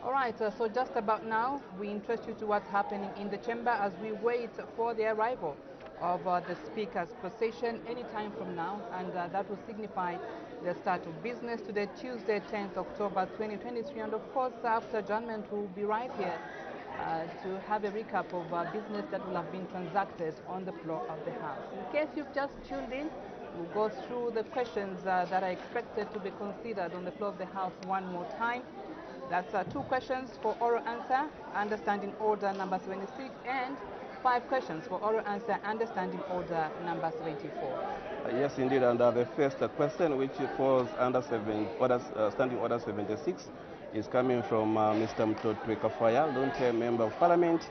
All right, so just about now, we interest you to what's happening in the chamber as we wait for the arrival of the Speaker's position any time from now, and that will signify the start of business today, Tuesday, 10th October 2023. And of course, after adjournment, we'll be right here to have a recap of business that will have been transacted on the floor of the House. In case you've just tuned in, we'll go through the questions that are expected to be considered on the floor of the House one more time. That's two questions for oral answer, understanding order number 76, and 5 questions for oral answer, understanding order number 74. Yes, indeed, and the first question, which falls under standing order 76, is coming from Mr. Mtotwe Kafaya, long-term member of Parliament.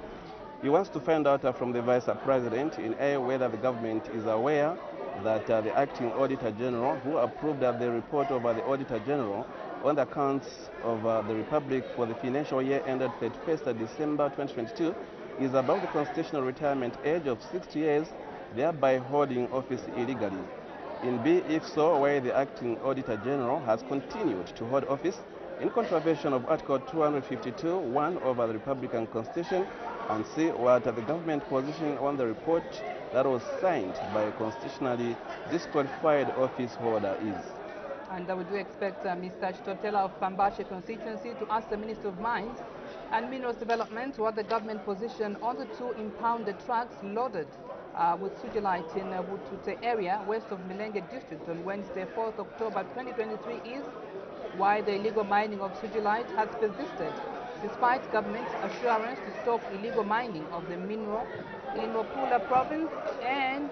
He wants to find out from the Vice President in A, whether the government is aware that the acting Auditor General, who approved the report of the Auditor General on the accounts of the Republic for the financial year ended 31st December 2022, is above the constitutional retirement age of 60 years, thereby holding office illegally. In B, if so, why the acting Auditor General has continued to hold office in contravention of Article 252(1) of the Republican Constitution, and C, what the government position on the report that was signed by a constitutionally disqualified office holder is. And we do expect Mr. Chitotela of Pambashe constituency to ask the Minister of Mines and Minerals Development what the government position on the 2 impounded trucks loaded with sugilite in Butute area west of Milenge district on Wednesday, 4th October 2023 is why the illegal mining of sugilite has persisted despite government assurance to stop illegal mining of the mineral in Mopula province, and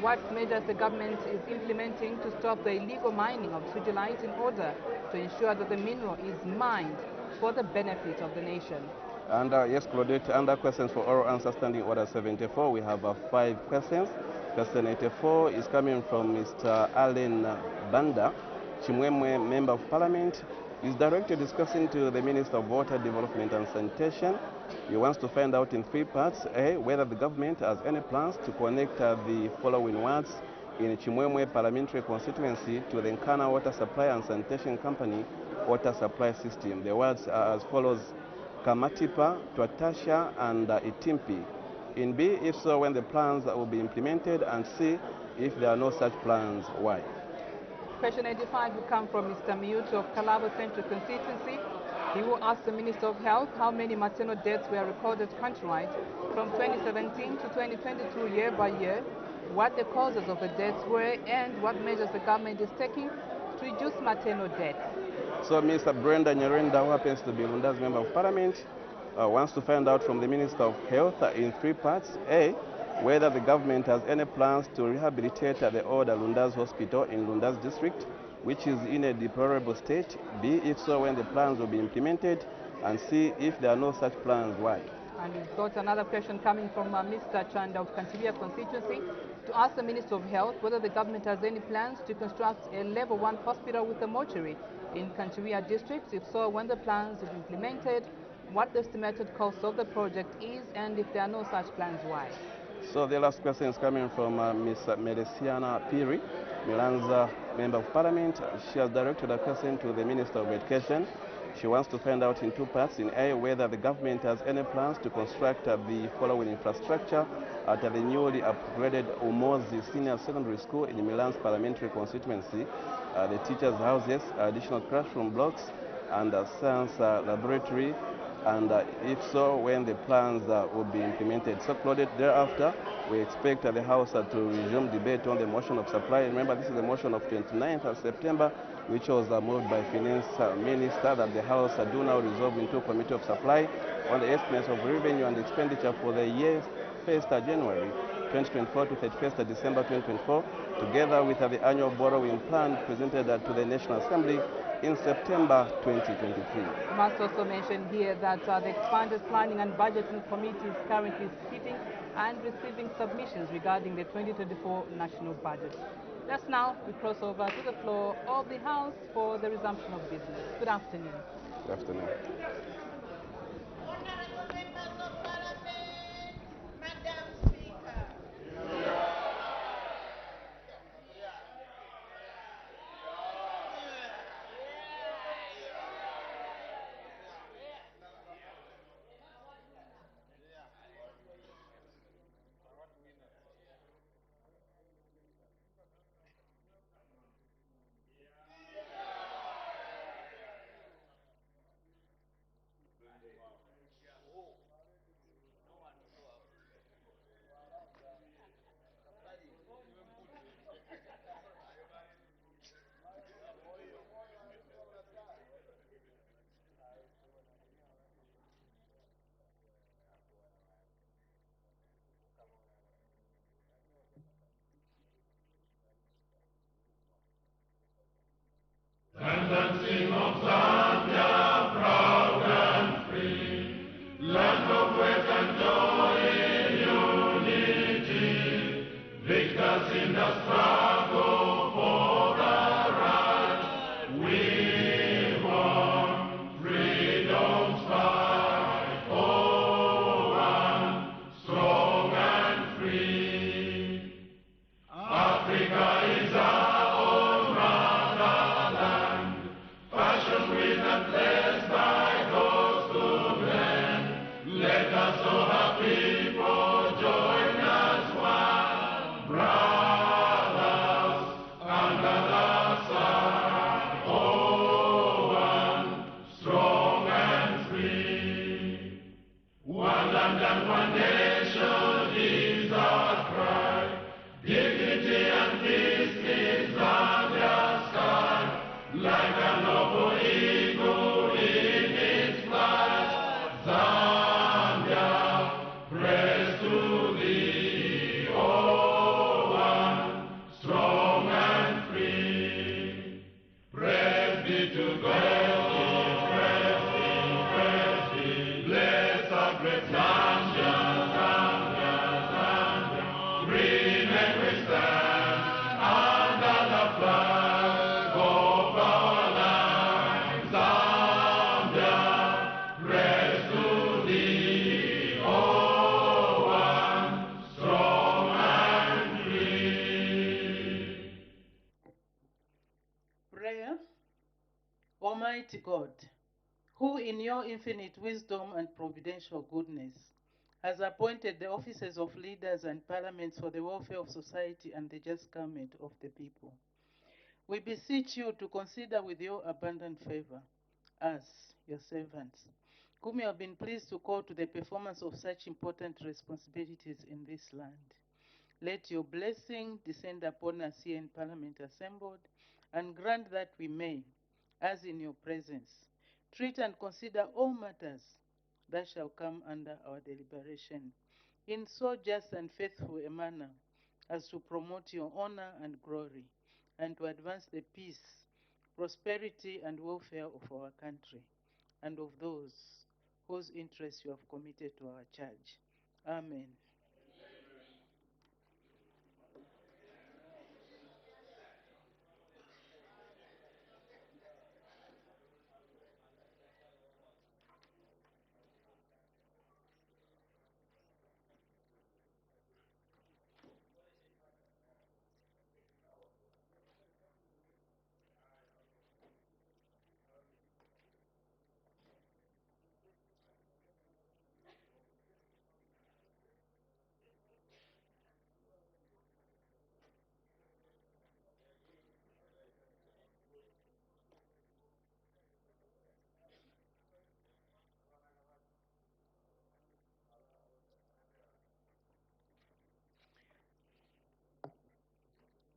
what measures the government is implementing to stop the illegal mining of sugilite in order to ensure that the mineral is mined for the benefit of the nation. And yes, Claudette, under questions for oral answer standing order 74, we have 5 questions. Question 84 is coming from Mr. Allen Banda, Chimwemwe, Member of Parliament. Is directed discussing to the Minister of Water Development and Sanitation. He wants to find out in 3 parts. A, whether the government has any plans to connect the following wards in Chimwemwe Parliamentary Constituency to the Nkana Water Supply and Sanitation Company water supply system. The wards are as follows: Kamatipa, Twatasha, and Itimpi. In B, if so, when the plans will be implemented, and C, if there are no such plans, why? Question 85 will come from Mr. Miyuto of Kalabo Central Constituency. He will ask the Minister of Health how many maternal deaths were recorded countrywide from 2017 to 2022 year by year, what the causes of the deaths were, and what measures the government is taking to reduce maternal deaths. So Mr. Brenda Nyarenda, who happens to be Lunda's Member of Parliament, wants to find out from the Minister of Health in 3 parts. A, whether the government has any plans to rehabilitate the old Lunda's Hospital in Lunda's district, which is in a deplorable state. B, if so, when the plans will be implemented, and C, if there are no such plans, why? And we've got another question coming from Mr. Chanda of Kantibia constituency to ask the Minister of Health whether the government has any plans to construct a level 1 hospital with a mortuary in Kantibia district. If so, when the plans will be implemented, what the estimated cost of the project is, and if there are no such plans, why? So the last question is coming from Ms. Melesiana Piri, Milanza Member of Parliament. She has directed a question to the Minister of Education. She wants to find out in 2 parts. In A, whether the government has any plans to construct the following infrastructure at the newly upgraded Umozi Senior Secondary School in Milan's parliamentary constituency, the teachers' houses, additional classroom blocks, and a science laboratory, and if so, when the plans will be implemented. So, Claudette, thereafter, we expect the House to resume debate on the motion of supply. Remember, this is the motion of 29th of September, which was moved by Finance Minister, that the House do now resolve into a committee of supply on the estimates of revenue and expenditure for the year 1st January 2024 to 31st December 2024, together with the annual borrowing plan presented to the National Assembly in September 2023. I must also mention here that the expanded planning and budgeting committee is currently sitting and receiving submissions regarding the 2024 national budget. Just now, we cross over to the floor of the House for the resumption of business. Good afternoon. Good afternoon. Honorable members of Parliament, Madam Speaker. Zambia, Zambia, Zambia, green and we stand under the flag of our land. Zambia, rest to thee, oh one, strong and free. Prayer. Almighty God, who in your infinite wisdom and providential goodness has appointed the offices of leaders and parliaments for the welfare of society and the just government of the people, we beseech you to consider with your abundant favor us, your servants, whom you have been pleased to call to the performance of such important responsibilities in this land. Let your blessing descend upon us here in Parliament assembled, and grant that we may, as in your presence, treat and consider all matters that shall come under our deliberation in so just and faithful a manner as to promote your honor and glory, and to advance the peace, prosperity, and welfare of our country, and of those whose interests you have committed to our charge. Amen.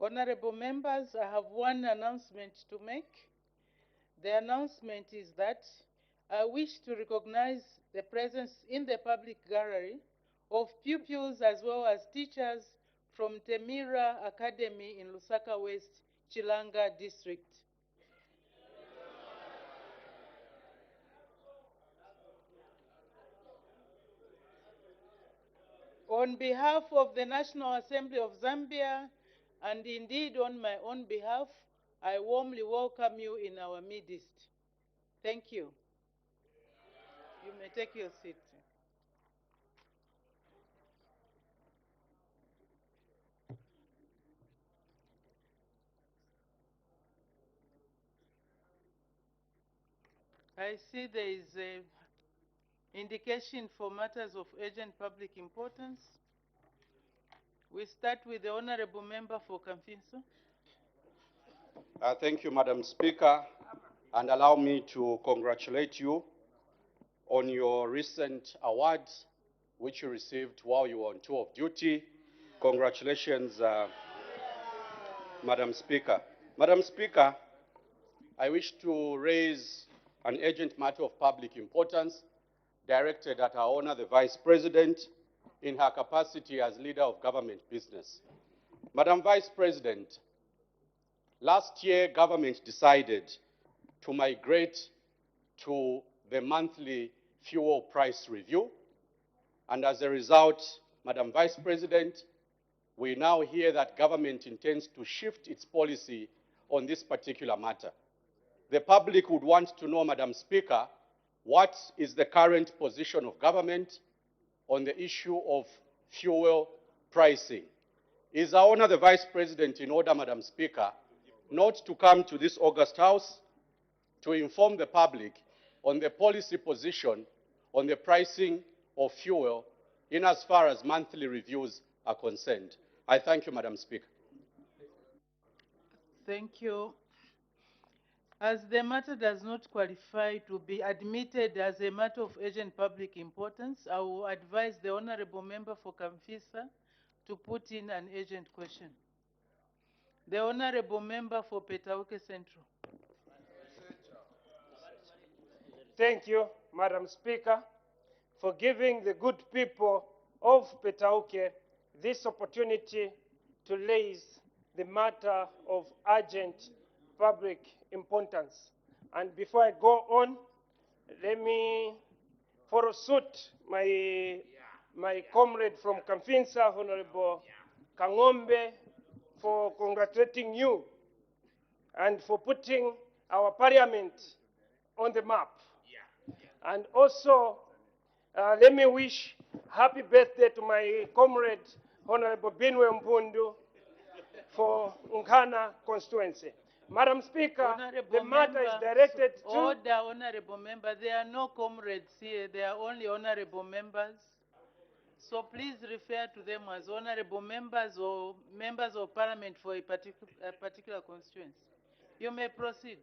Honorable members, I have one announcement to make. The announcement is that I wish to recognize the presence in the public gallery of pupils as well as teachers from Temira Academy in Lusaka West, Chilanga District. On behalf of the National Assembly of Zambia, and indeed on my own behalf, I warmly welcome you in our midst. Thank you. You may take your seat. I see there is a indication for matters of urgent public importance. We start with the Honorable Member for Kamfinso. Thank you, Madam Speaker, and allow me to congratulate you on your recent award, which you received while you were on tour of duty. Congratulations, Madam Speaker. Madam Speaker, I wish to raise an urgent matter of public importance directed at our Honor, the Vice President, in her capacity as leader of government business. Madam Vice President, last year, government decided to migrate to the monthly fuel price review. And as a result, Madam Vice President, we now hear that government intends to shift its policy on this particular matter. The public would want to know, Madam Speaker, what is the current position of government on the issue of fuel pricing? Is our Honor the Vice President in order, Madam Speaker, not to come to this August House to inform the public on the policy position on the pricing of fuel in as far as monthly reviews are concerned? I thank you, Madam Speaker. Thank you. As the matter does not qualify to be admitted as a matter of urgent public importance, I will advise the Honorable Member for Kamfisa to put in an urgent question. The Honorable Member for Petauke Central. Thank you, Madam Speaker, for giving the good people of Petauke this opportunity to raise the matter of urgent public importance. And before I go on, let me forsook my comrade from Kamfinsa, Honorable Kangombe, for congratulating you and for putting our parliament on the map. And also, let me wish happy birthday to my comrade, Honorable Binwe Mpundu, for Nkana constituency. Madam Speaker, Honorable the matter member, is directed to... Order, honorable member. There are no comrades here. There are only honorable members. So please refer to them as honorable members or members of parliament for a particular constituency. You may proceed.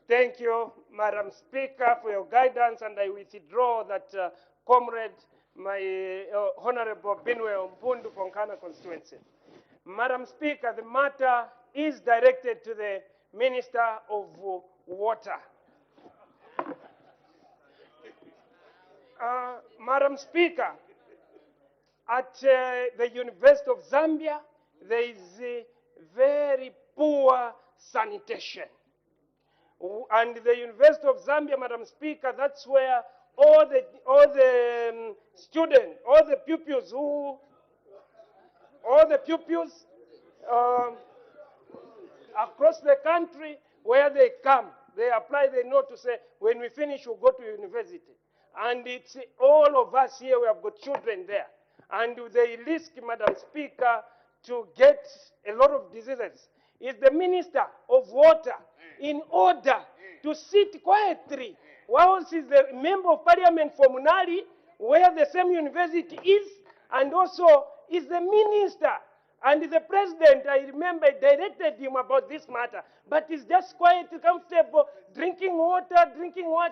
Thank you, Madam Speaker, for your guidance, and I withdraw that comrade, my Honorable Binwe Mpundu from Nkana constituency. Madam Speaker, the matter is directed to the Minister of Water. Madam Speaker, at the University of Zambia, there is very poor sanitation. And the University of Zambia, Madam Speaker, that's where all the students, all the pupils across the country, where they come, they apply the note to say, when we finish, we'll go to university. And it's all of us here, we have got children there. And they risk, Madam Speaker, to get a lot of diseases. Is the Minister of Water in order to sit quietly whilst is the Member of Parliament for Munali, where the same university is, and also is the Minister and the President, I remember, directed him about this matter, but he's just quiet, comfortable, drinking water.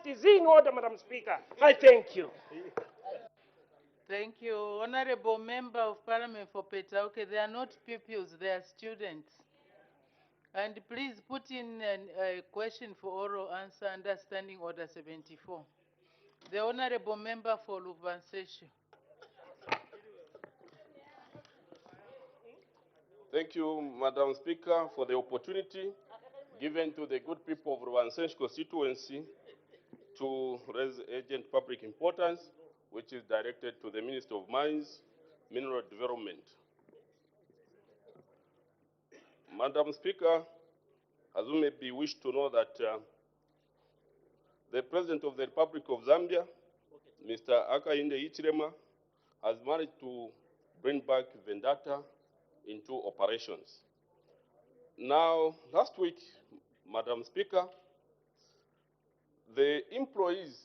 Is he in order, Madam Speaker? I thank you. Thank you. Honorable Member of Parliament for Petauke, they are not pupils, they are students. And please put in a question for oral answer under Standing Order 74. The Honorable Member for Luvanseshu. Thank you, Madam Speaker, for the opportunity given to the good people of Ruvansensh constituency to raise urgent public importance, which is directed to the Minister of Mines, Mineral Development. Madam Speaker, as you may be wish to know that the President of the Republic of Zambia, Mr. Hakainde Hichilema, has managed to bring back Vendetta into operations. Now, last week, Madam Speaker, the employees,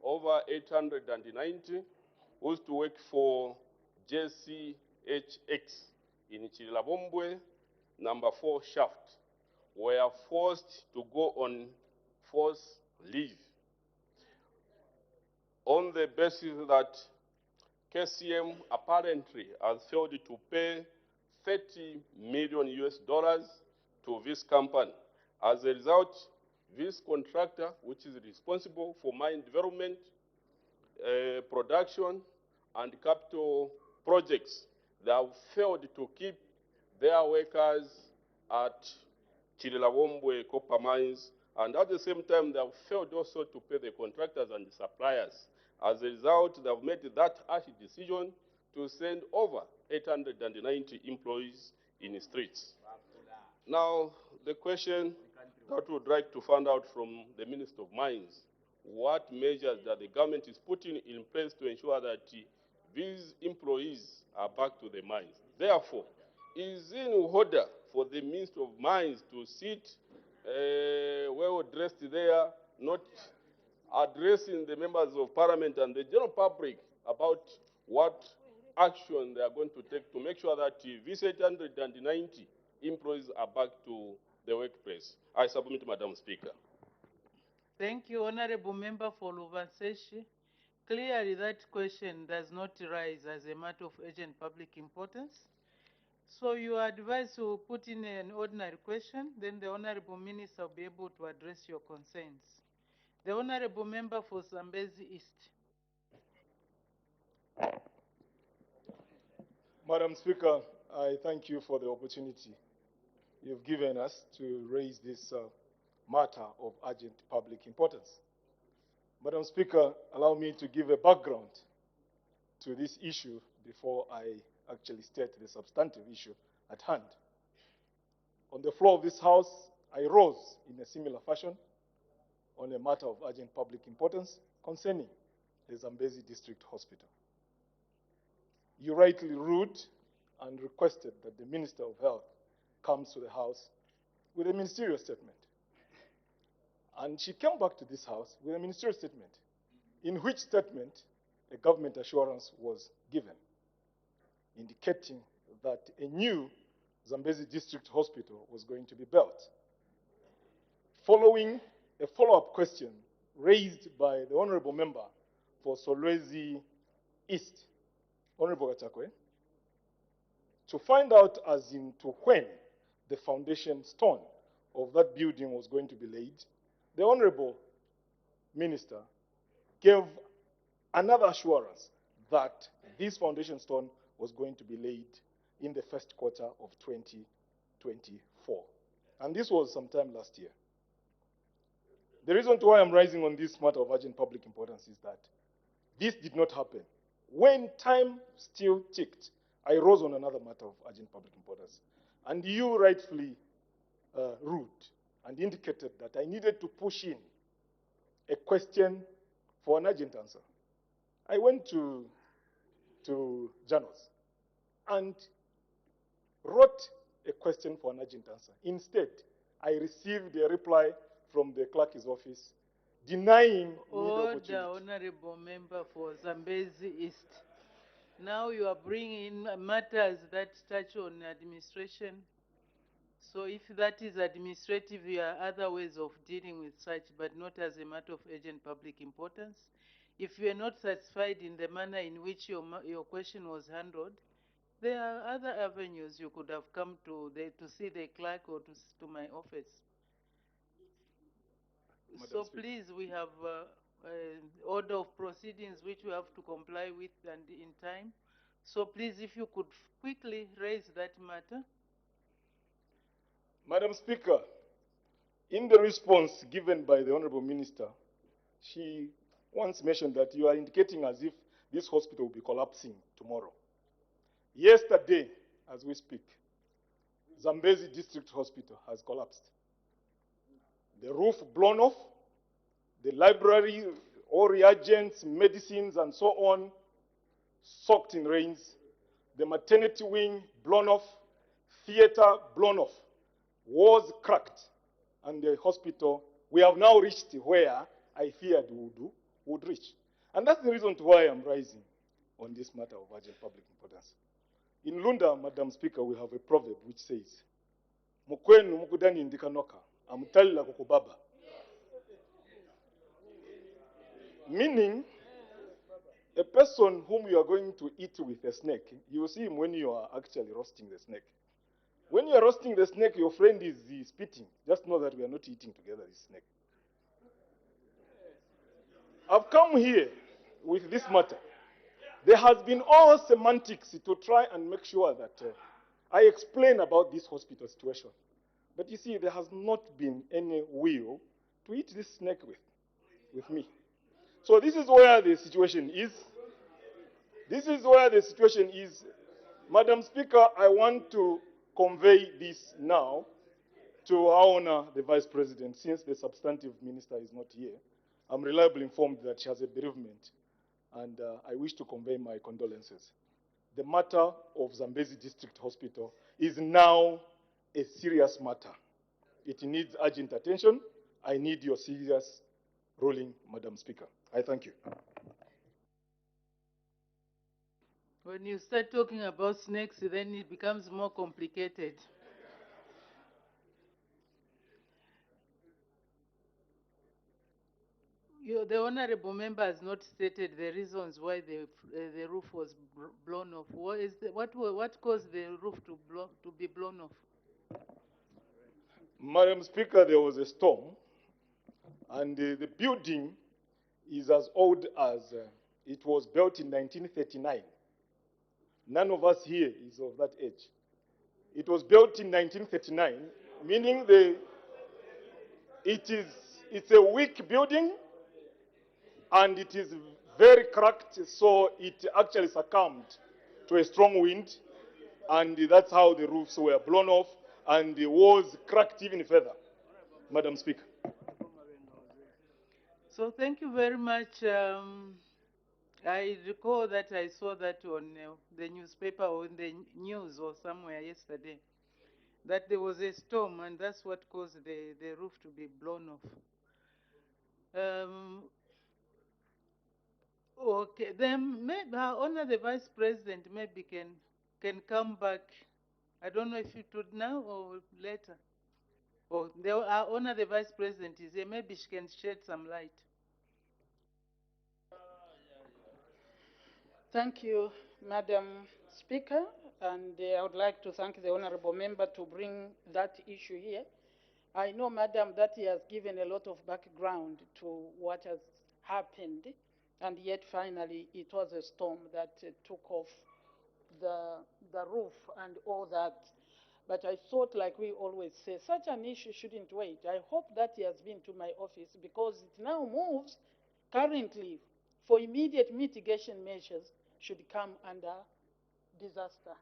over 890, who used to work for JCHX in Chililabombwe, number 4 shaft, were forced to go on forced leave on the basis that KCM apparently has failed to pay 30 million US dollars to this company. As a result, this contractor, which is responsible for mine development, production, and capital projects, they have failed to keep their workers at Chililabombwe copper mines, and at the same time, they have failed also to pay the contractors and the suppliers. As a result, they have made that harsh decision to send over 890 employees in the streets. Now, the question that we would like to find out from the Minister of Mines, what measures that the government is putting in place to ensure that these employees are back to the mines. Therefore, is in order for the Minister of Mines to sit well dressed there, not addressing the members of parliament and the general public about what action they are going to take to make sure that these 890 employees are back to the workplace. I submit, Madam Speaker. Thank you, Honorable Member for Luvanseshi. Clearly, that question does not rise as a matter of urgent public importance. So you are advised to put in an ordinary question, then the Honorable Minister will be able to address your concerns. The Honorable Member for Zambezi East. Madam Speaker, I thank you for the opportunity you've given us to raise this matter of urgent public importance. Madam Speaker, allow me to give a background to this issue before I actually state the substantive issue at hand. On the floor of this House, I rose in a similar fashion on a matter of urgent public importance concerning the Zambezi District Hospital. You rightly ruled and requested that the Minister of Health comes to the House with a ministerial statement. And she came back to this House with a ministerial statement, in which statement a government assurance was given, indicating that a new Zambezi District Hospital was going to be built. Following a follow-up question raised by the Honorable Member for Solwezi East, Honorable Gachakwe, to find out as into when the foundation stone of that building was going to be laid, the Honorable Minister gave another assurance that this foundation stone was going to be laid in the first quarter of 2024. And this was sometime last year. The reason why I'm rising on this matter of urgent public importance is that this did not happen. When time still ticked, I rose on another matter of urgent public importance. And you rightfully ruled and indicated that I needed to push in a question for an urgent answer. I went to journals and wrote a question for an urgent answer. Instead, I received a reply from the clerk's office denying me the opportunity. Order, Honorable Member for Zambezi East. Now you are bringing in matters that touch on administration. So if that is administrative, there are other ways of dealing with such, but not as a matter of urgent public importance. If you are not satisfied in the manner in which your question was handled, there are other avenues you could have come to see the clerk or to my office. Madam So Speaker. please, we have order of proceedings which we have to comply with and in time. So please, if you could quickly raise that matter. Madam Speaker, in the response given by the Honorable Minister, she once mentioned that you are indicating as if this hospital will be collapsing tomorrow. Yesterday, as we speak, Zambezi District Hospital has collapsed. The roof blown off, the library, all reagents, medicines, and so on, soaked in rains, the maternity wing blown off, theater blown off, walls cracked, and the hospital, we have now reached where I feared would reach. And that's the reason why I'm rising on this matter of urgent public importance. In Lunda, Madam Speaker, we have a proverb which says, Mukwenu mukudani ndikanoka, amutalila kukubaba. Meaning, a person whom you are going to eat with a snake, you will see him when you are actually roasting the snake. When you are roasting the snake, your friend is spitting. Just know that we are not eating together this snake. I've come here with this matter. There has been all semantics to try and make sure that I explain about this hospital situation. But you see, there has not been any will to eat this snake with me. So this is where the situation is. This is where the situation is. Madam Speaker, I want to convey this now to our honor, the Vice President, since the substantive minister is not here. I'm reliably informed that she has a bereavement, and I wish to convey my condolences. The matter of Zambezi District Hospital is now a serious matter. It needs urgent attention. I need your serious ruling, Madam Speaker. I thank you. When you start talking about snakes, then it becomes more complicated. The honorable member has not stated the reasons why the roof was blown off. What caused the roof to be blown off? Madam Speaker, there was a storm, and the building is as old as it was built in 1939. None of us here is of that age. It was built in 1939, meaning it's a weak building. and it is very cracked, so it actually succumbed to a strong wind, and that's how the roofs were blown off, and the walls cracked even further, Madam Speaker. So thank you very much. I recall that I saw that on the newspaper or in the news or somewhere yesterday, that there was a storm and that's what caused the roof to be blown off. Okay, then maybe Her Honor the Vice President maybe can come back. I don't know if it would now or later. Or Her Honor the Vice President is here. Maybe she can shed some light. Thank you, Madam Speaker, and I would like to thank the Honorable Member to bring that issue here. I know, Madam, that he has given a lot of background to what has happened, and yet finally it was a storm that took off the roof and all that. But I thought, like we always say, such an issue shouldn't wait. I hope that he has been to my office because it now moves currently for immediate mitigation measures should come under disaster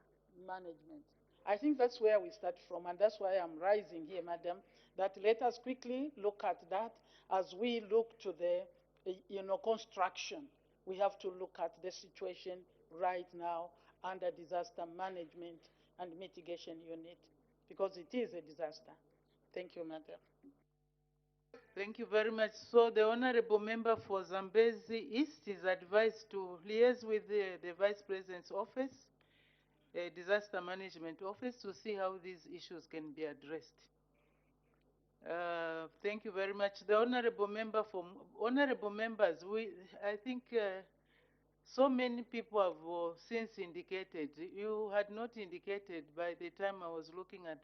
management. I think that's where we start from, and that's why I'm rising here, Madam, that let us quickly look at that as we look to the construction. We have to look at the situation right now under disaster management and mitigation unit because it is a disaster. Thank you, Madam. Thank you very much. So the Honorable Member for Zambezi East is advised to liaise with the Vice President's office, Disaster Management Office, to see how these issues can be addressed. Thank you very much. The Honorable Member for Honorable Members, I think so many people have since indicated. You had not indicated by the time I was looking at.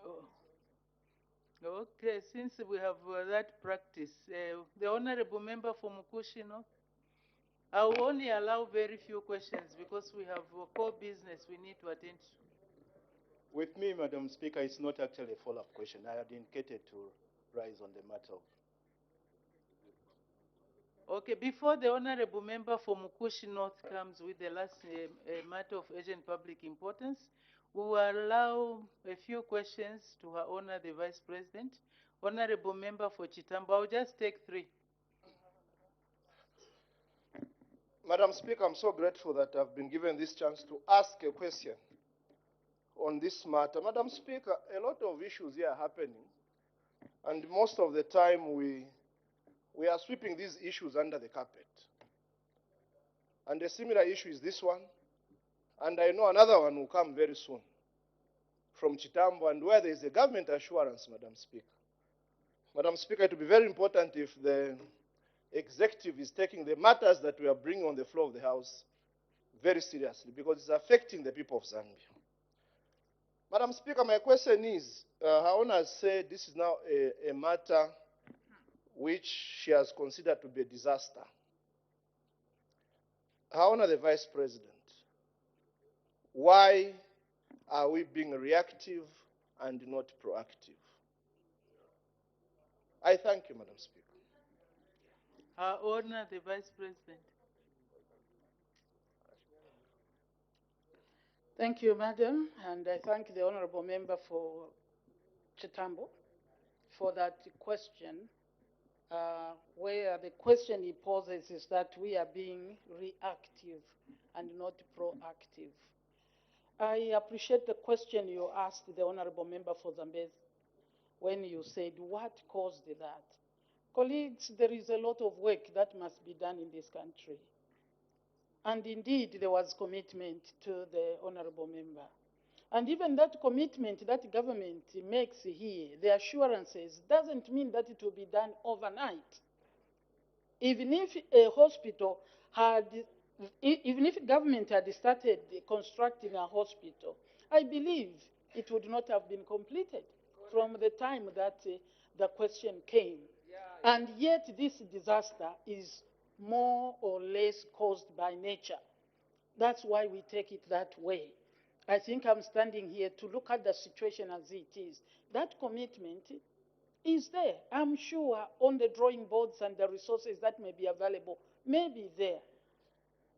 Oh. Okay, since we have that practice, the Honorable Member for Mukushino, I will only allow very few questions because we have core business we need to attend to. With me, Madam Speaker, it's not actually a follow-up question. I had indicated to rise on the matter of. Okay, before the Honorable Member for Mukushi North comes with the last matter of urgent public importance, we will allow a few questions to Her Honor the Vice President. Honorable Member for Chitambo, I'll just take 3. Madam Speaker, I'm so grateful that I've been given this chance to ask a question on this matter. Madam Speaker, a lot of issues here are happening, and most of the time we are sweeping these issues under the carpet. And a similar issue is this one, and I know another one will come very soon from Chitambo, and where there is a government assurance, Madam Speaker. Madam Speaker, it will be very important if the executive is taking the matters that we are bringing on the floor of the House very seriously, because it's affecting the people of Zambia. Madam Speaker, my question is, Her Honor has said this is now a matter which she has considered to be a disaster. Her Honor the Vice President, why are we being reactive and not proactive? I thank you, Madam Speaker. Her Honor the Vice President. Thank you, Madam, and I thank the Honorable Member for Chitambo for that question, where the question he poses is that we are being reactive and not proactive. I appreciate the question you asked the Honorable Member for Zambezi when you said, what caused that? Colleagues, there is a lot of work that must be done in this country. And indeed, there was commitment to the Honorable Member. And even that commitment that government makes here, the assurances, doesn't mean that it will be done overnight. Even if a hospital had, even if government had started constructing a hospital, I believe it would not have been completed from the time that the question came. And yet this disaster is more or less caused by nature. That's why we take it that way. I think I'm standing here to look at the situation as it is. That commitment is there. I'm sure on the drawing boards and the resources that may be available may be there.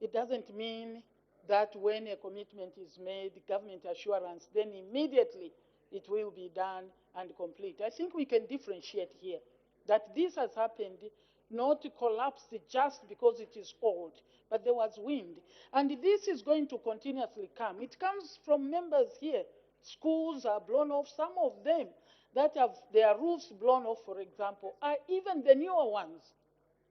It doesn't mean that when a commitment is made, government assurance, then immediately it will be done and complete. I think we can differentiate here that this has happened not to collapse just because it is old, but there was wind. And this is going to continuously come. It comes from members here. Schools are blown off. Some of them that have their roofs blown off, for example, are even the newer ones,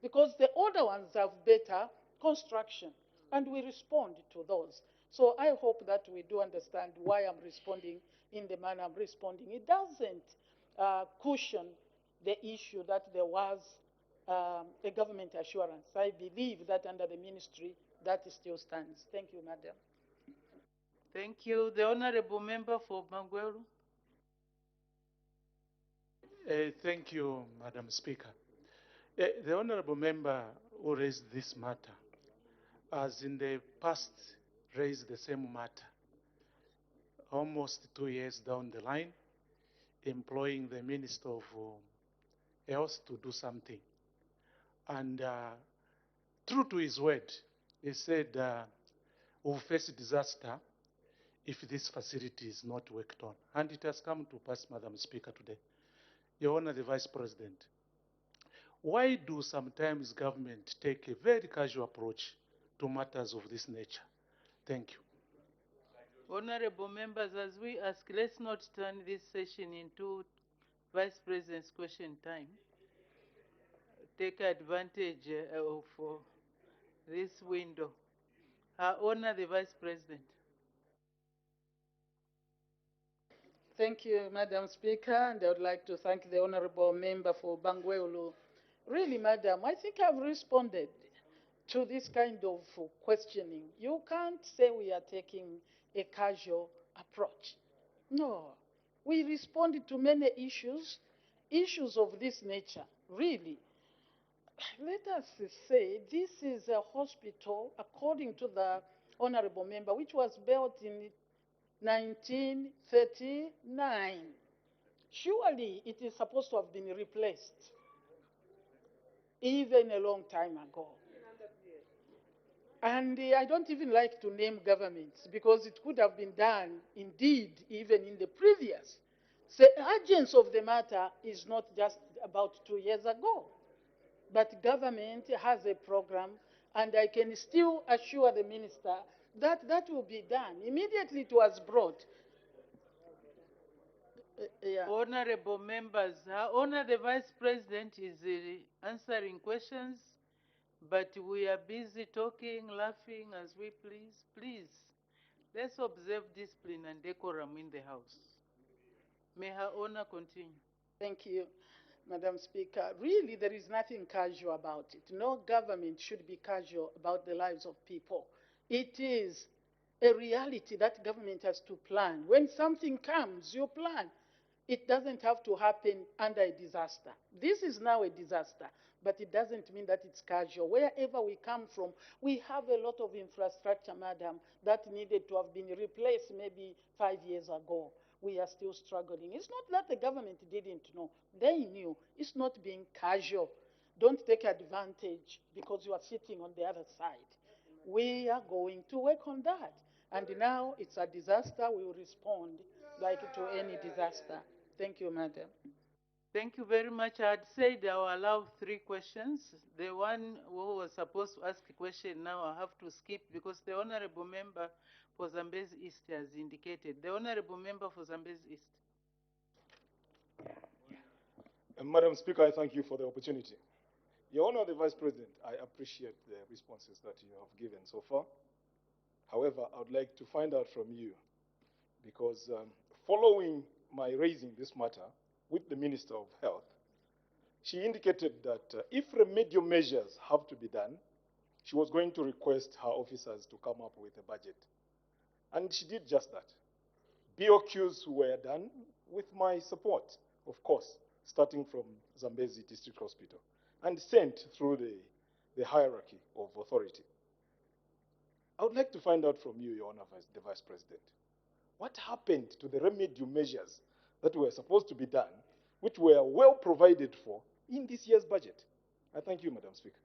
because the older ones have better construction, and we respond to those. So I hope that we do understand why I'm responding in the manner I'm responding. It doesn't cushion the issue that there was a government assurance. I believe that under the ministry, that still stands. Thank you, Madam. Thank you. The Honorable Member for Bangweru. Thank you, Madam Speaker. The Honorable Member who raised this matter has in the past raised the same matter, almost 2 years down the line, employing the Minister of Health to do something. And true to his word, he said we'll face disaster if this facility is not worked on. And it has come to pass, Madam Speaker, today. Your Honor, the Vice President, why do sometimes government take a very casual approach to matters of this nature? Thank you. Honorable members, as we ask, let's not turn this session into Vice President's question time. Take advantage of this window. Honor the Vice President. Thank you, Madam Speaker, and I would like to thank the Honorable Member for Bangweulu. Really, Madam, I think I've responded to this kind of questioning. You can't say we are taking a casual approach. No, we responded to many issues of this nature, really. Let us say this is a hospital, according to the Honorable Member, which was built in 1939. Surely it is supposed to have been replaced even a long time ago. And I don't even like to name governments because it could have been done indeed even in the previous. The urgency of the matter is not just about 2 years ago, but government has a program, and I can still assure the minister that that will be done. Immediately it was brought. Yeah. Honorable members, Honor the Vice President is answering questions, but we are busy talking, laughing as we please. Please, let's observe discipline and decorum in the House. May Her Honor continue. Thank you, Madam Speaker. Really, there is nothing casual about it. No government should be casual about the lives of people. It is a reality that government has to plan. When something comes, you plan. It doesn't have to happen under a disaster. This is now a disaster, but it doesn't mean that it's casual. Wherever we come from, we have a lot of infrastructure, Madam, that needed to have been replaced maybe 5 years ago. We are still struggling. It's not that the government didn't know. They knew. It's not being casual. Don't take advantage because you are sitting on the other side. We are going to work on that. And now it's a disaster. We will respond like to any disaster. Thank you, Madam. Thank you very much. I had said I will allow 3 questions. The one who was supposed to ask a question now I have to skip because the Honorable Member for Zambezi East has indicated. The Honorable Member for Zambezi East. Madam Speaker, I thank you for the opportunity. Your Honor, the Vice President, I appreciate the responses that you have given so far. However, I would like to find out from you, because following my raising this matter with the Minister of Health, she indicated that if remedial measures have to be done, she was going to request her officers to come up with a budget. And she did just that. BOQs were done with my support, of course, starting from Zambezi District Hospital, and sent through the hierarchy of authority. I would like to find out from you, Your Honor, the Vice President, what happened to the remedial measures that were supposed to be done which were well provided for in this year's budget. I thank you, Madam Speaker.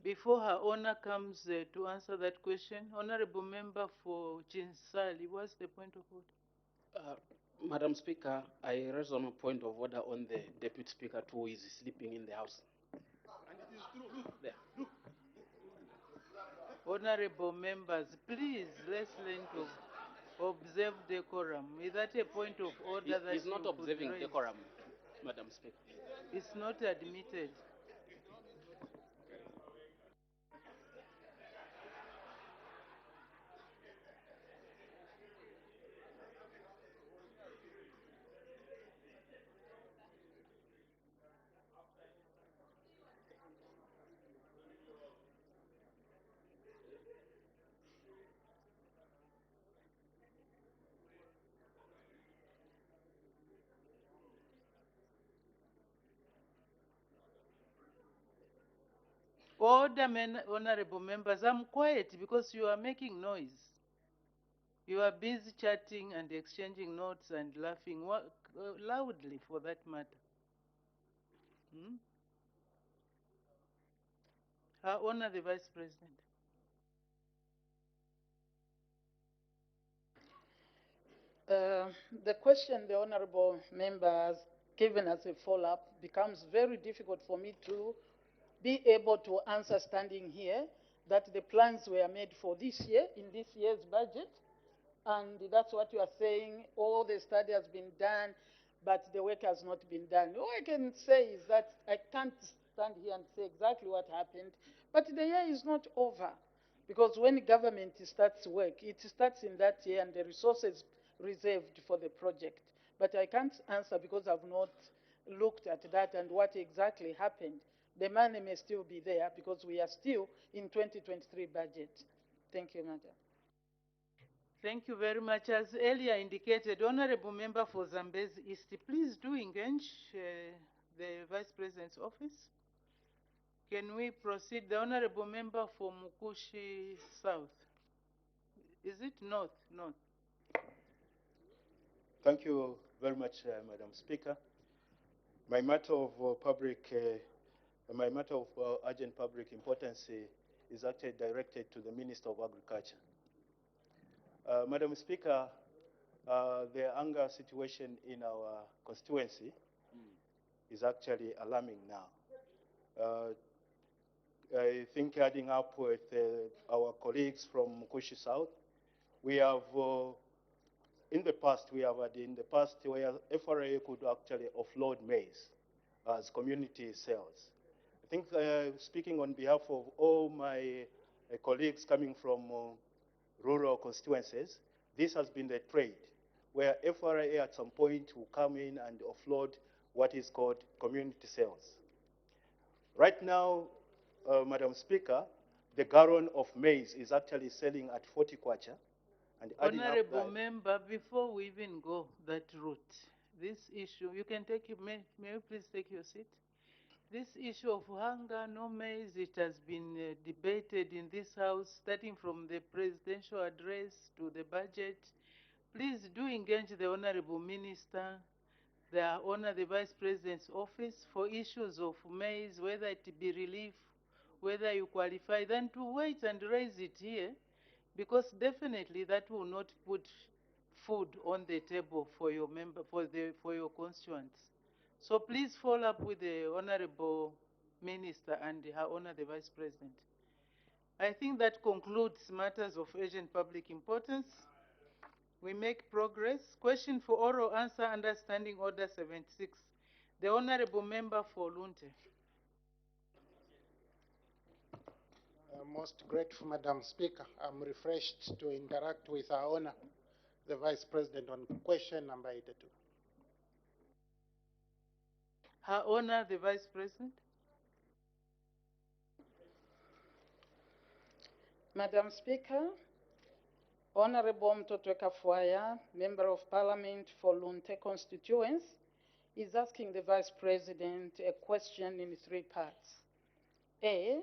Before Her Honor comes to answer that question, Honorable Member for Chinsali, what's the point of order? Madam Speaker, I raise on a point of order on the Deputy Speaker who is sleeping in the House. And it is true. Look, there. Look. Honorable members, please, let's learn to observe decorum. Is that a point of order that He's not you observing could raise? decorum, Madam Speaker. It's not admitted. Order, honorable members, I'm quiet because you are making noise. You are busy chatting and exchanging notes and laughing loudly for that matter. Her Honor the Vice President. The question the honorable member has given as a follow-up becomes very difficult for me to be able to answer standing here, that the plans were made for this year, in this year's budget, and that's what you are saying, all the study has been done, but the work has not been done. All I can say is that I can't stand here and say exactly what happened, but the year is not over, because when government starts work, it starts in that year and the resources reserved for the project. But I can't answer because I've not looked at that and what exactly happened. The money may still be there because we are still in 2023 budget. Thank you, Madam. Thank you very much. As earlier indicated, Honorable Member for Zambezi East, please do engage the Vice President's office. Can we proceed? The Honorable Member for Mukushi South. Is it North? North. Thank you very much, Madam Speaker. My matter of urgent public importance is actually directed to the Minister of Agriculture. Madam Speaker, the hunger situation in our constituency is actually alarming now. I think adding up with our colleagues from Mukushi South, we have in the past where FRA could actually offload maize as community sales. I think speaking on behalf of all my colleagues coming from rural constituencies, this has been the trade where FRA at some point will come in and offload what is called community sales. Right now, Madam Speaker, the gallon of maize is actually selling at 40 kwacha. And Honorable Member, before we even go that route, this issue, you can take, may you please take your seat? This issue of hunger, no maize, it has been debated in this House, starting from the presidential address to the budget. Please do engage the Honorable Minister, the Honor the Vice President's office for issues of maize, whether it be relief, whether you qualify, then to wait and raise it here, because definitely that will not put food on the table for your member, for your constituents. So please follow up with the Honorable Minister and Her Honor the Vice President. I think that concludes matters of urgent public importance. We make progress. Question for oral answer under Standing Order 76. The Honorable Member for Lunte. Most grateful, Madam Speaker. I'm refreshed to interact with Her Honor, the Vice President, on question number 82. Her Honor, the Vice President. Madam Speaker, Honorable Mtotweka Fuaya, Member of Parliament for Lunte constituency, is asking the Vice President a question in 3 parts. A,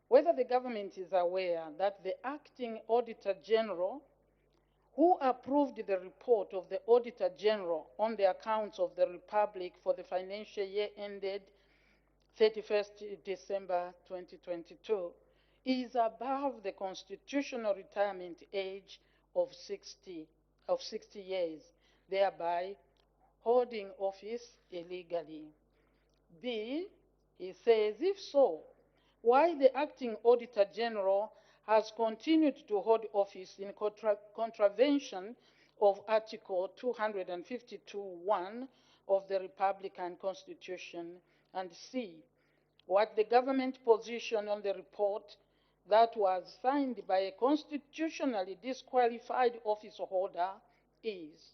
whether the government is aware that the Acting Auditor General, who approved the report of the Auditor General on the accounts of the Republic for the financial year ended 31st December 2022, is above the constitutional retirement age of 60 years, thereby holding office illegally. B, he says, if so, why the acting Auditor General has continued to hold office in contravention of Article 252(1) of the Republican Constitution, and C, what the government position on the report that was signed by a constitutionally disqualified office holder is.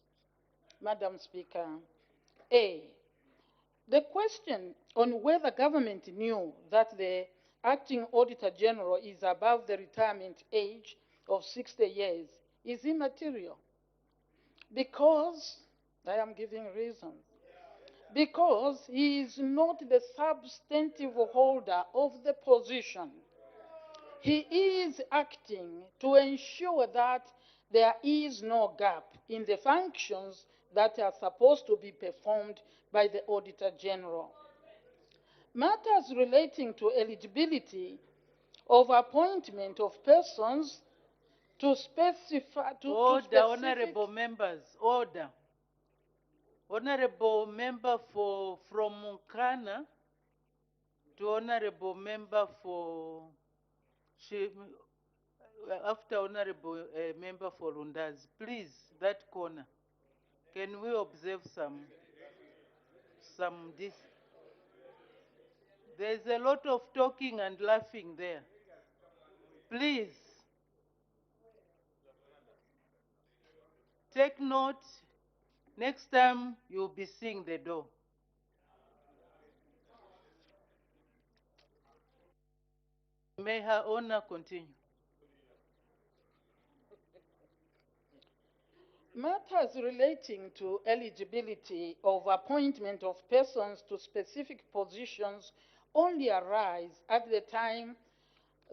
Madam Speaker, A, the question on whether government knew that the acting Auditor General is above the retirement age of 60 years is immaterial because, I am giving reasons, because he is not the substantive holder of the position. He is acting to ensure that there is no gap in the functions that are supposed to be performed by the Auditor General. Matters relating to eligibility of appointment of persons to specify Order, honorable members, order. Honorable member from Mukana to honorable member for after honorable member for Rundaz. Please, that corner. Can we observe this? There's a lot of talking and laughing there. Please. Take note. Next time, you'll be seeing the door. May Her Honor continue. Matters relating to eligibility of appointment of persons to specific positions only arise at the time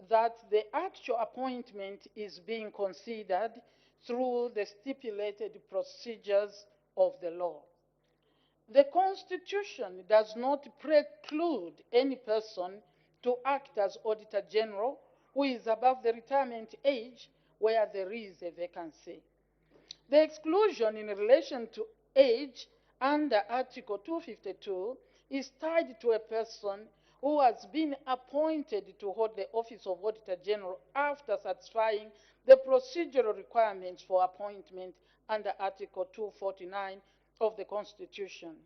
that the actual appointment is being considered through the stipulated procedures of the law. The Constitution does not preclude any person to act as Auditor General who is above the retirement age where there is a vacancy. The exclusion in relation to age under Article 252 is tied to a person who has been appointed to hold the office of Auditor General after satisfying the procedural requirements for appointment under Article 249 of the Constitution.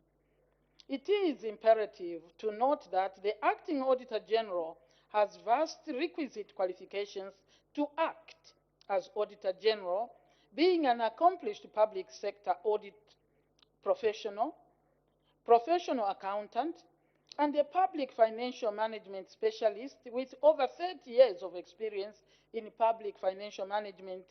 It is imperative to note that the acting Auditor General has vast requisite qualifications to act as Auditor General, being an accomplished public sector audit professional, professional accountant, and a public financial management specialist with over 30 years of experience in public financial management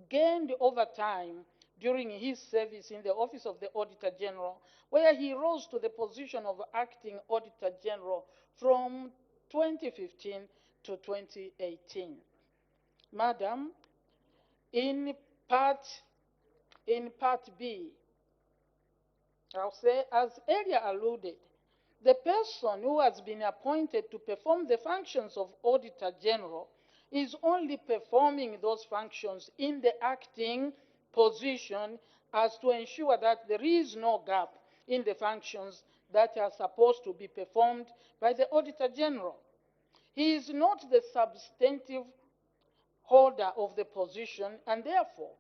gained over time during his service in the Office of the Auditor General, where he rose to the position of acting Auditor General from 2015 to 2018. Madam, in Part B, I'll say, as earlier alluded, the person who has been appointed to perform the functions of Auditor General is only performing those functions in the acting position as to ensure that there is no gap in the functions that are supposed to be performed by the Auditor General. He is not the substantive holder of the position, and therefore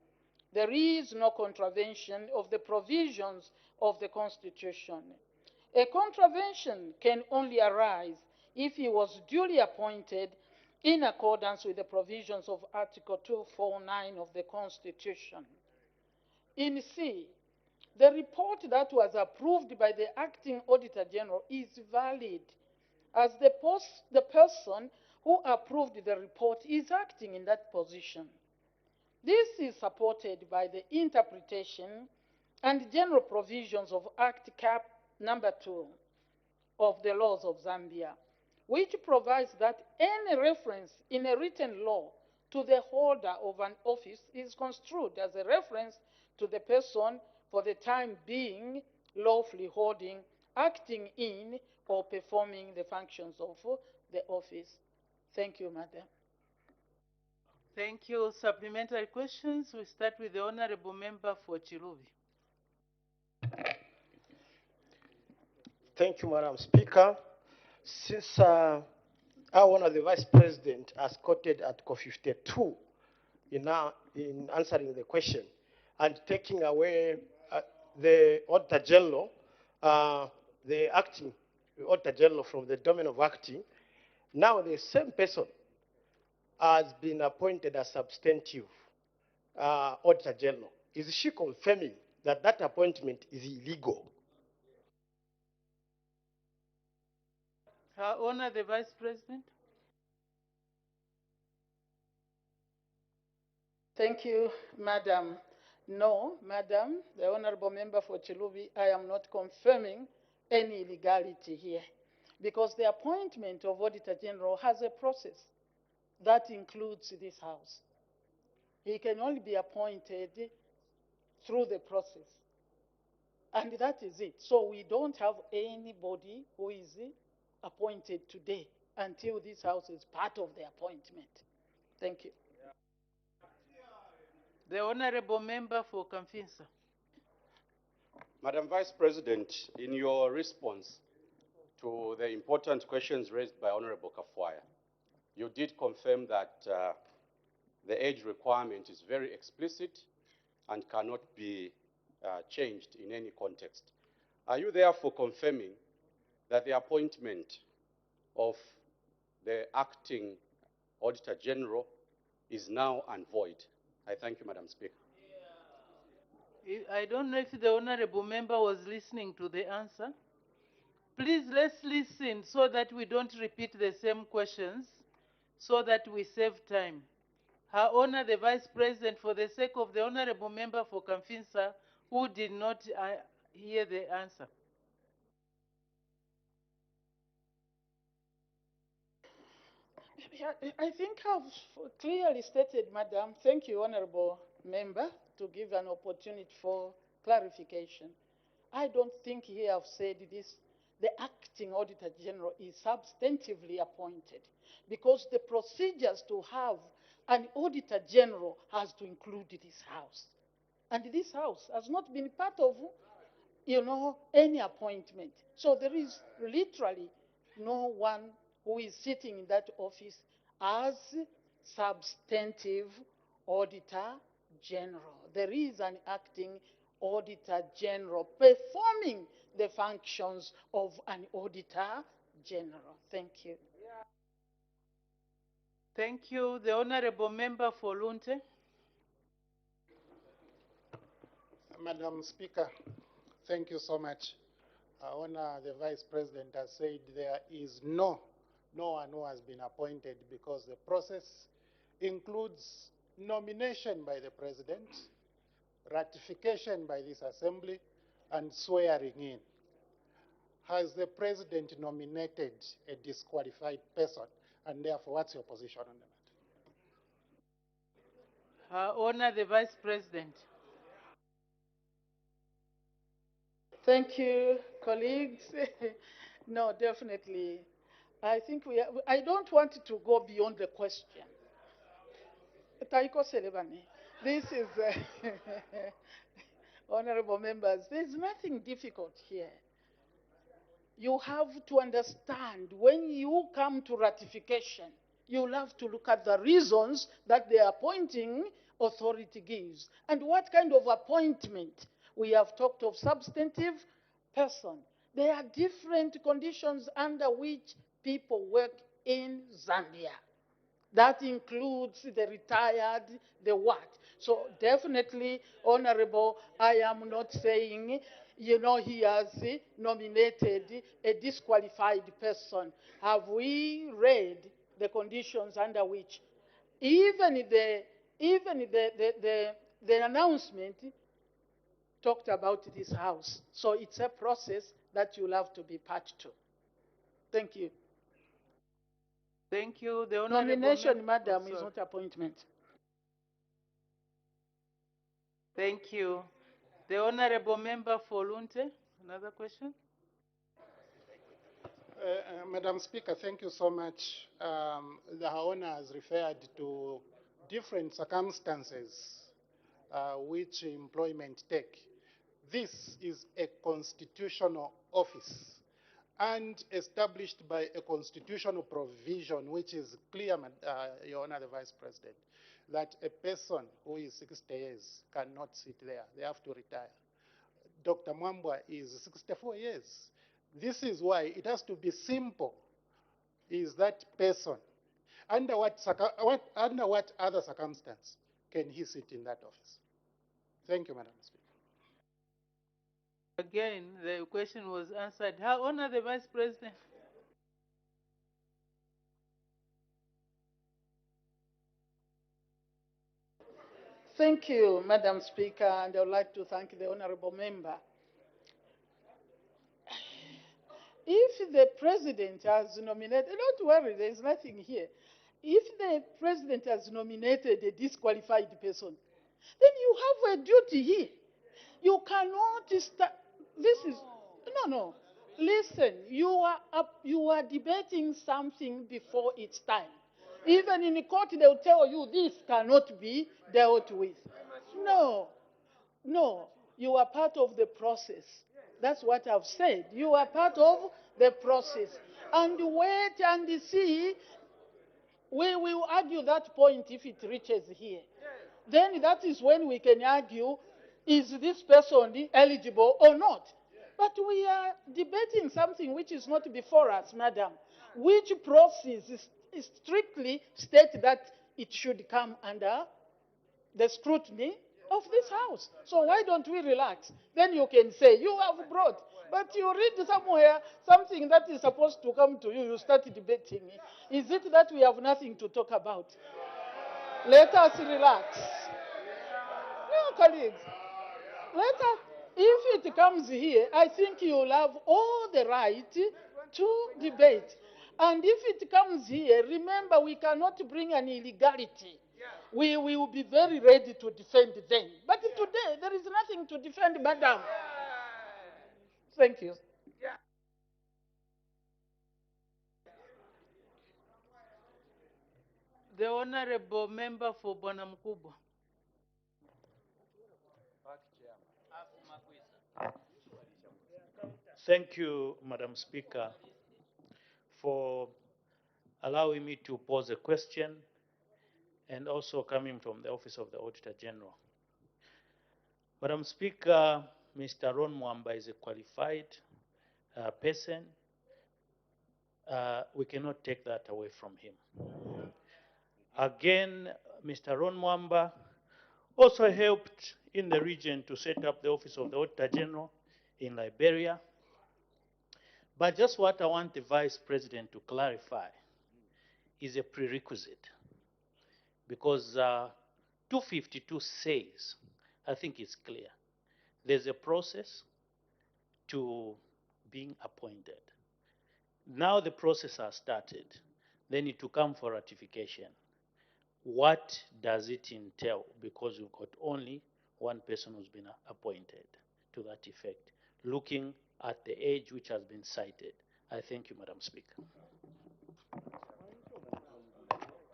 there is no contravention of the provisions of the Constitution. A contravention can only arise if he was duly appointed in accordance with the provisions of Article 249 of the Constitution. In C, the report that was approved by the acting Auditor General is valid as the person who approved the report is acting in that position. This is supported by the interpretation and general provisions of Act Cap number 2 of the laws of Zambia, which provides that any reference in a written law to the holder of an office is construed as a reference to the person for the time being lawfully holding, acting in, or performing the functions of the office. Thank you, Madam. Thank you. Supplementary questions. We start with the Honorable Member for Chiluvi. Thank you, Madam Speaker. Since our Honor the Vice President has quoted Article 52 in answering the question and taking away the Auditor General, the acting Auditor General from the domain of acting, now the same person has been appointed as substantive Auditor General. Is she confirming that that appointment is illegal? Her Honor the Vice President. Thank you, Madam. No, Madam, the Honorable Member for Chiluvi, I am not confirming any illegality here because the appointment of Auditor General has a process that includes this House. He can only be appointed through the process. And that is it. So we don't have anybody who is appointed today until this House is part of the appointment. Thank you. The Honorable Member for Kamfinsa. Madam Vice President, in your response to the important questions raised by Honorable Kafwaya, you did confirm that the age requirement is very explicit and cannot be changed in any context. Are you therefore confirming that the appointment of the acting Auditor General is now and void? I thank you, Madam Speaker. I don't know if the Honorable Member was listening to the answer. Please, let's listen so that we don't repeat the same questions, so that we save time. Her Honor the Vice President, for the sake of the Honorable Member for Kamfinsa, who did not hear the answer. I think I've clearly stated, Madam. Thank you, Honorable Member, to give an opportunity for clarification. I don't think here I've said this. The acting Auditor General is substantively appointed because the procedures to have an Auditor General has to include this House. And this House has not been part of, any appointment. So there is literally no one who is sitting in that office as substantive Auditor General. There is an acting Auditor General performing the functions of an Auditor General. Thank you. Thank you. The Honorable Member for Lunte. Madam Speaker, thank you so much. Our Honor, the Vice President has said there is no one who has been appointed because the process includes nomination by the President, ratification by this Assembly, and swearing in. Has the President nominated a disqualified person? And therefore, what's your position on that? Her Honor, the Vice President. Thank you, colleagues. No, definitely. I think I don't want to go beyond the question. Taiko Selebane, this is, honorable members, there's nothing difficult here. You have to understand when you come to ratification, you'll have to look at the reasons that the appointing authority gives. And what kind of appointment? We have talked of substantive person. There are different conditions under which people work in Zambia. That includes the retired, the what. So definitely, Honorable, I am not saying, he has nominated a disqualified person. Have we read the conditions under which even the announcement talked about this House? So it's a process that you'll have to be part to. Thank you. Thank you. The honorable Nomination, mem- madam, oh, is sorry. not appointment. Thank you. The honorable member for Lunte, another question? Madam Speaker, thank you so much. The Honor has referred to different circumstances which employment take. This is a constitutional office and established by a constitutional provision which is clear, Your Honor the Vice President, that a person who is 60 years cannot sit there. They have to retire. Dr. Mwambwa is 64 years. This is why it has to be simple. Is that person, under what other circumstance can he sit in that office? Thank you, Madam Speaker. Again, the question was answered. Her Honor the Vice President. Thank you, Madam Speaker, and I would like to thank the honorable member. If the president has nominated, don't worry, there is nothing here. If the president has nominated a disqualified person, then you have a duty here. You cannot start. This is no. Listen, you are debating something before its time. Even in court, they will tell you this cannot be dealt with. No, you are part of the process. That's what I've said. You are part of the process. And wait and see. We will argue that point if it reaches here. Then that is when we can argue, is this person eligible or not? But we are debating something which is not before us, madam. Which process is strictly state that it should come under the scrutiny of this house. So why don't we relax? Then you can say, you have brought. But you read somewhere something that is supposed to come to you, you start debating. Is it that we have nothing to talk about? Let us relax. No, colleagues. Let us, if it comes here, I think you'll have all the right to debate. And if it comes here, remember we cannot bring an illegality. We will be very ready to defend them. But today, there is nothing to defend, madam. Thank you. The honorable member for Bwana Mkubwa. Thank you, Madam Speaker, for allowing me to pose a question and also coming from the Office of the Auditor General. Madam Speaker, Mr. Ron Mwamba is a qualified person. We cannot take that away from him. Again, Mr. Ron Mwamba also helped in the region to set up the Office of the Auditor General in Liberia. But just what I want the Vice President to clarify is a prerequisite. Because 252 says, I think it's clear, there's a process to being appointed. Now the process has started. They need to come for ratification. What does it entail? Because we've got only one person who's been appointed to that effect, looking at the age which has been cited. I thank you, Madam Speaker.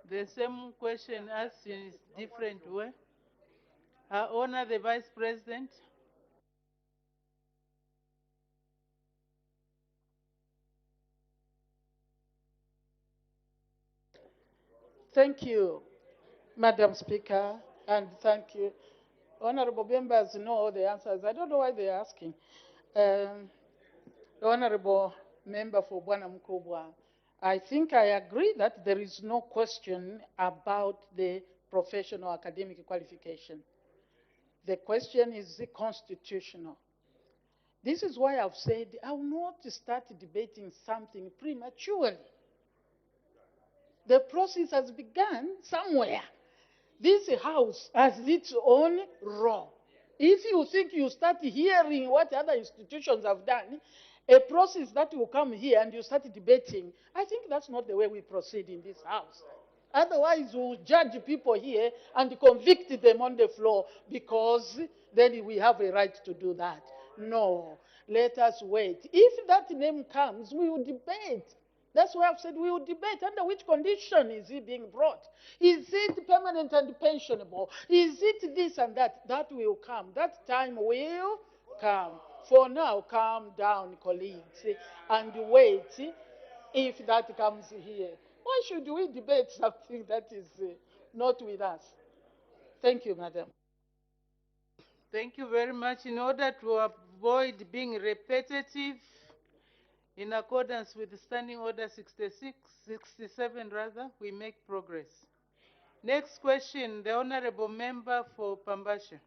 The same question asked in a different way. Her Honor the Vice President. Thank you, Madam Speaker, and thank you. Honorable members know all the answers. I don't know why they're asking. The Honorable Member for Bwana Mkubwa, I think I agree that there is no question about the professional academic qualification. The question is constitutional. This is why I've said I will not start debating something prematurely. The process has begun somewhere. This house has its own role. If you think you start hearing what other institutions have done, a process that will come here and you start debating. I think that's not the way we proceed in this house. Otherwise, we'll judge people here and convict them on the floor because then we have a right to do that. No, let us wait. If that name comes, we will debate. That's why I've said we will debate under which condition is he being brought. Is it permanent and pensionable? Is it this and that? That will come. That time will come. For now, calm down, colleagues, and wait if that comes here. Why should we debate something that is not with us? Thank you, madam. Thank you very much. In order to avoid being repetitive, in accordance with Standing Order 67 rather, we make progress. Next question, the Honorable Member for Pambashe.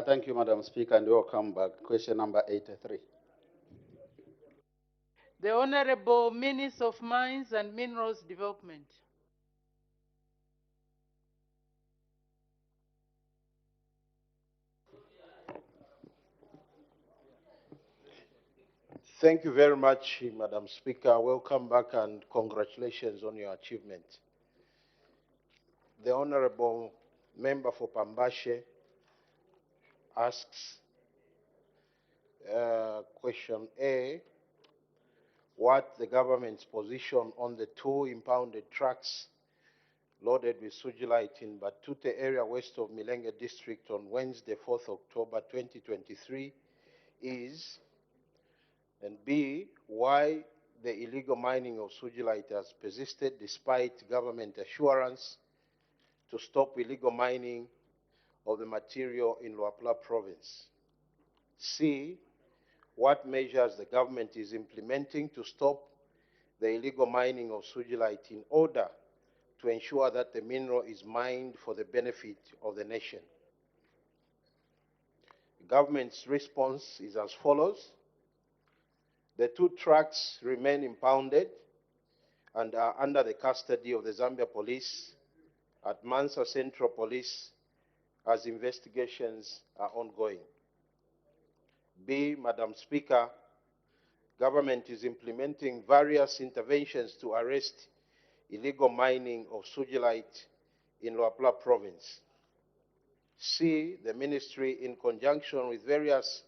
Thank you, Madam Speaker, and welcome back. Question number 83. The Honorable Minister of Mines and Minerals Development. Thank you very much, Madam Speaker. Welcome back and congratulations on your achievement. The Honorable Member for Pambashe asks question A, what the government's position on the 2 impounded trucks loaded with sugilite in Batute area west of Milenge district on Wednesday, 4th October 2023 is, and B, why the illegal mining of sugilite has persisted despite government assurance to stop illegal mining of the material in Luapula province. C, what measures the government is implementing to stop the illegal mining of sugilite in order to ensure that the mineral is mined for the benefit of the nation. The government's response is as follows. The 2 trucks remain impounded and are under the custody of the Zambia police at Mansa Central Police as investigations are ongoing. B, Madam Speaker, government is implementing various interventions to arrest illegal mining of sugilite in Luapula province. C, the ministry in conjunction with various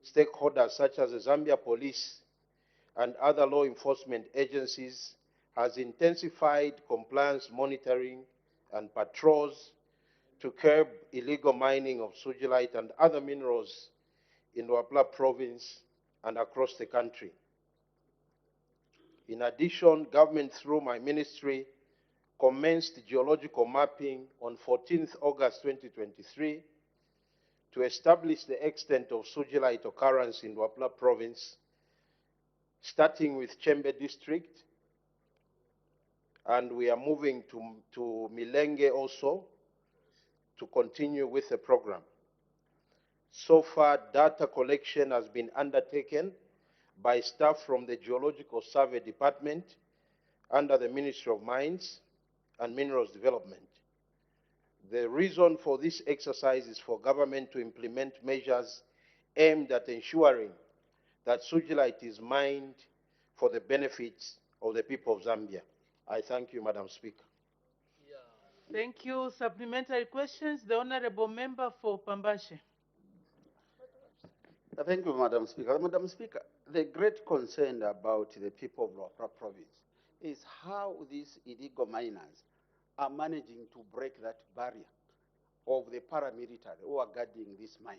stakeholders such as the Zambia police and other law enforcement agencies has intensified compliance monitoring and patrols to curb illegal mining of sugilite and other minerals in Luapula province and across the country. In addition, government through my ministry commenced geological mapping on 14th August 2023 to establish the extent of sugilite occurrence in Luapula province, starting with Chembe district, and we are moving to Milenge also to continue with the program. So far, data collection has been undertaken by staff from the Geological Survey Department under the Ministry of Mines and Minerals Development. The reason for this exercise is for government to implement measures aimed at ensuring that sugilite is mined for the benefits of the people of Zambia. I thank you, Madam Speaker. Thank you. Supplementary questions. The Honorable Member for Pambashe. Thank you, Madam Speaker. Madam Speaker, the great concern about the people of Luapula province is how these illegal miners are managing to break that barrier of the paramilitary who are guarding these mines.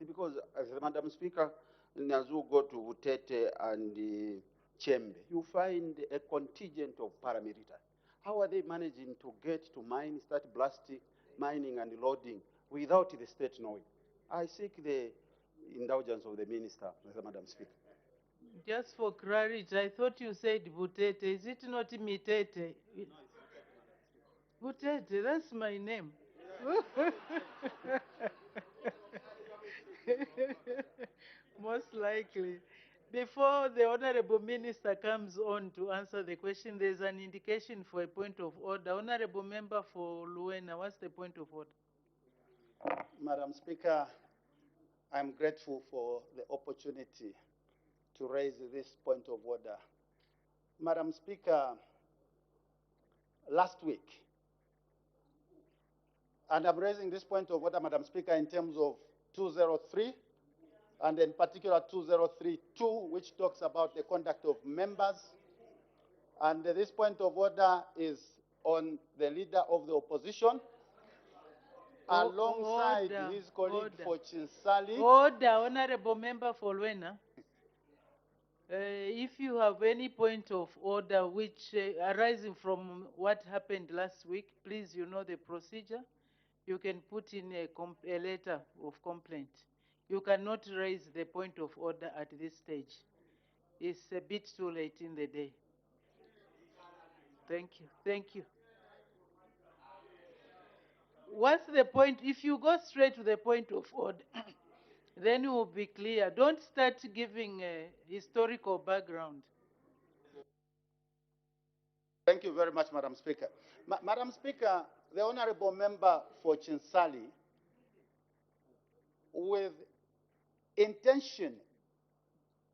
Because, as Madam Speaker, as you go to Utete and Chembe, you find a contingent of paramilitary. How are they managing to get to mine, start blasting, mining and loading without the state knowing? I seek the indulgence of the Minister, Madam Speaker. Just for clarity, I thought you said Butete. Is it not Mitete? Butete, that's my name. Most likely. Before the Honorable Minister comes on to answer the question, there's an indication for a point of order. Honorable Member for Luena, what's the point of order? Madam Speaker, I'm grateful for the opportunity to raise this point of order. Madam Speaker, last week, and I'm raising this point of order, Madam Speaker, in terms of 203, and in particular 2032, which talks about the conduct of members. And this point of order is on the leader of the opposition, alongside his colleague for Chinsali. Order, Honorable Member for Luena. If you have any point of order which arising from what happened last week, please, you know the procedure. You can put in a letter of complaint. You cannot raise the point of order at this stage. It's a bit too late in the day. Thank you. Thank you. What's the point? If you go straight to the point of order, then it will be clear. Don't start giving a historical background. Thank you very much, Madam Speaker. Madam Speaker, the Honorable Member for Chinsali, with intention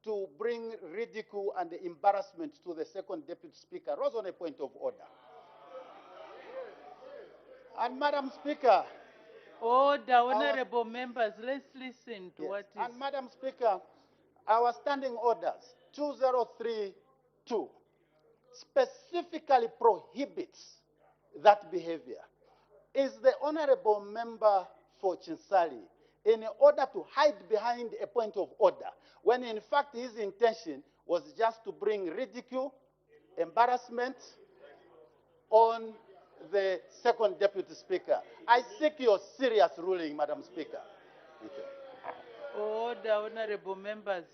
to bring ridicule and embarrassment to the second Deputy Speaker, rose on a point of order. And Madam Speaker, Order, honorable members, let's listen to what is. And Madam Speaker, our standing orders 2032 specifically prohibits that behavior. Is the honorable member for Chinsali in order to hide behind a point of order when in fact his intention was just to bring ridicule, embarrassment on the second Deputy Speaker? I seek your serious ruling, Madam Speaker. Order, honorable members.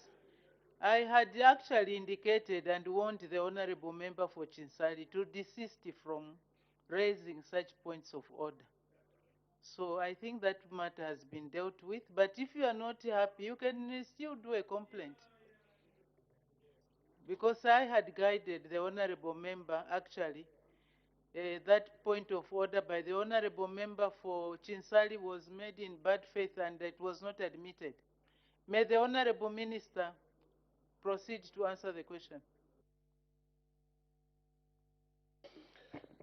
I had actually indicated and warned the honorable member for Chinsali to desist from raising such points of order. So I think that matter has been dealt with, but if you are not happy, you can still do a complaint. Because I had guided the honorable member, actually, that point of order by the honorable member for Chinsali was made in bad faith and it was not admitted. May the honorable minister proceed to answer the question.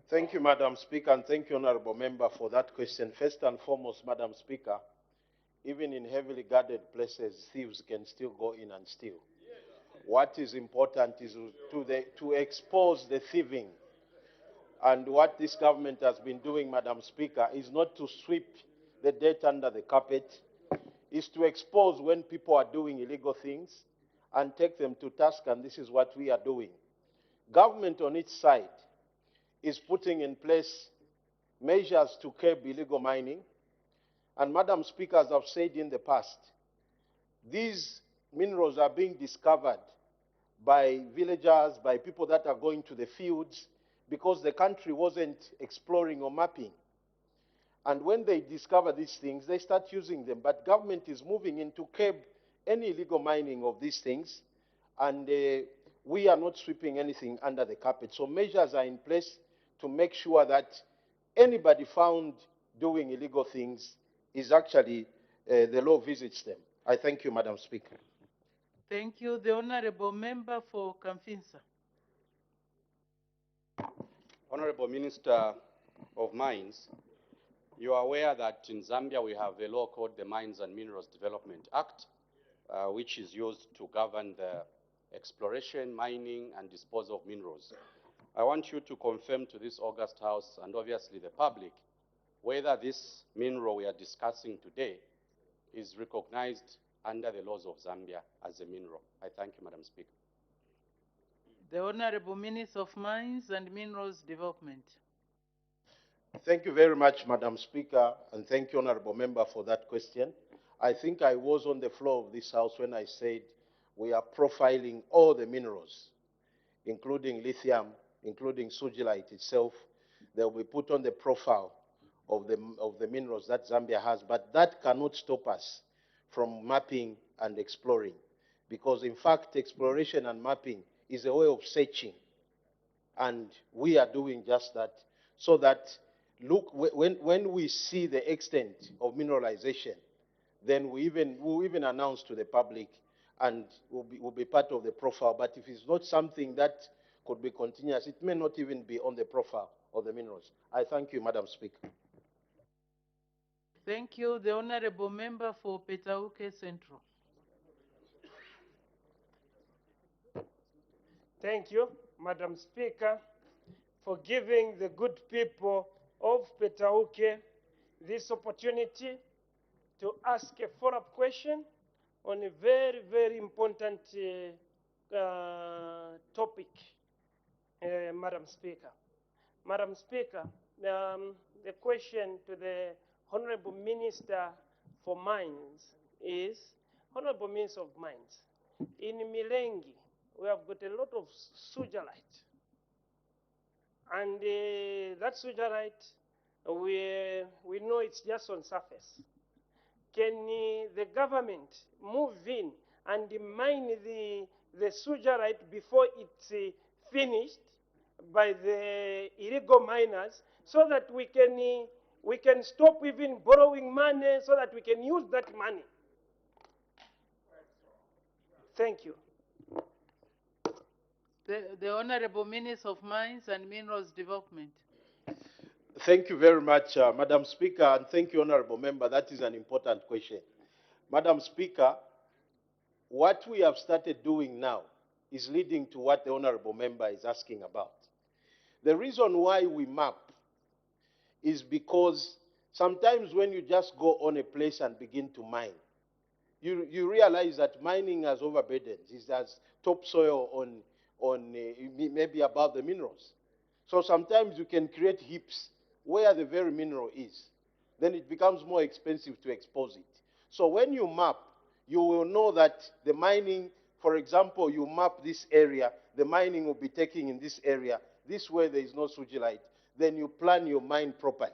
Thank you, Madam Speaker, and thank you, Honorable Member, for that question. First and foremost, Madam Speaker, even in heavily guarded places, thieves can still go in and steal. What is important is to expose the thieving. And what this government has been doing, Madam Speaker, is not to sweep the dirt under the carpet, is to expose when people are doing illegal things and take them to task, and this is what we are doing. Government on its side is putting in place measures to curb illegal mining. And Madam Speaker, as I've said in the past, these minerals are being discovered by villagers, by people that are going to the fields, because the country wasn't exploring or mapping. And when they discover these things, they start using them. But government is moving in to curb any illegal mining of these things, and we are not sweeping anything under the carpet. So measures are in place to make sure that anybody found doing illegal things is actually, the law visits them. I thank you, Madam Speaker. Thank you. The honorable member for Kamfinsa. Honorable Minister of Mines, you are aware that in Zambia we have a law called the Mines and Minerals Development Act, which is used to govern the exploration, mining, and disposal of minerals. I want you to confirm to this August House and obviously the public whether this mineral we are discussing today is recognized under the laws of Zambia as a mineral. I thank you, Madam Speaker. The Honorable Minister of Mines and Minerals Development. Thank you very much, Madam Speaker, and thank you, Honorable Member, for that question. I think I was on the floor of this House when I said we are profiling all the minerals, including lithium, including sugilite itself. They will be put on the profile of the minerals that Zambia has, but that cannot stop us from mapping and exploring, because in fact exploration and mapping is a way of searching, and we are doing just that, so that look, when we see the extent of mineralization, then we'll even announce to the public and will be part of the profile. But if it's not something that could be continuous, it may not even be on the profile of the minerals. I thank you, Madam Speaker. Thank you. The Honorable Member for Petauke Central. Thank you, Madam Speaker, for giving the good people of Petauke this opportunity to ask a follow-up question on a very, very important topic, Madam Speaker. Madam Speaker, the question to the Honorable Minister for Mines is, Honorable Minister of Mines, in Milengi, we have got a lot of sugarite. And that sugarite, we know it's just on surface. Can the government move in and mine the sugarite before it's finished by the illegal miners, so that we can stop even borrowing money, so that we can use that money? Thank you. The Honorable Minister of Mines and Minerals Development. Thank you very much, Madam Speaker, and thank you, Honorable Member. That is an important question. Madam Speaker, what we have started doing now is leading to what the Honorable Member is asking about. The reason why we map is because sometimes when you just go on a place and begin to mine, you realize that mining has overburdened. It has topsoil on maybe above the minerals. So sometimes you can create heaps where the very mineral is. Then it becomes more expensive to expose it. So when you map, you will know that the mining, for example, you map this area, the mining will be taking in this area, this way there is no sugilite, then you plan your mine properly.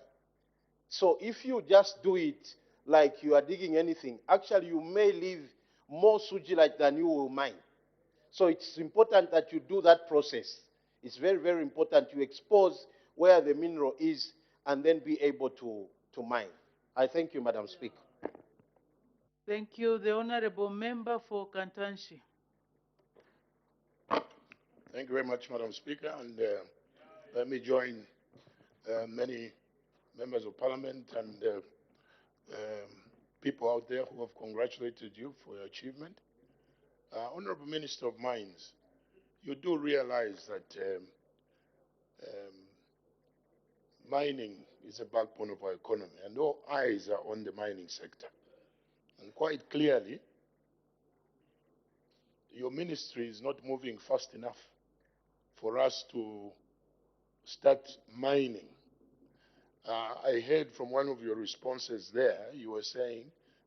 So if you just do it like you are digging anything, actually you may leave more sugilite than you will mine. So it's important that you do that process. It's very, very important to expose where the mineral is and then be able to mine. I thank you, Madam Speaker. Thank you. The Honorable Member for Kantanshi. Thank you very much, Madam Speaker. And let me join many members of Parliament and people out there who have congratulated you for your achievement. Honorable Minister of Mines, you do realize that mining is a backbone of our economy, and all eyes are on the mining sector. And quite clearly, your ministry is not moving fast enough for us to start mining. I heard from one of your responses there, you were saying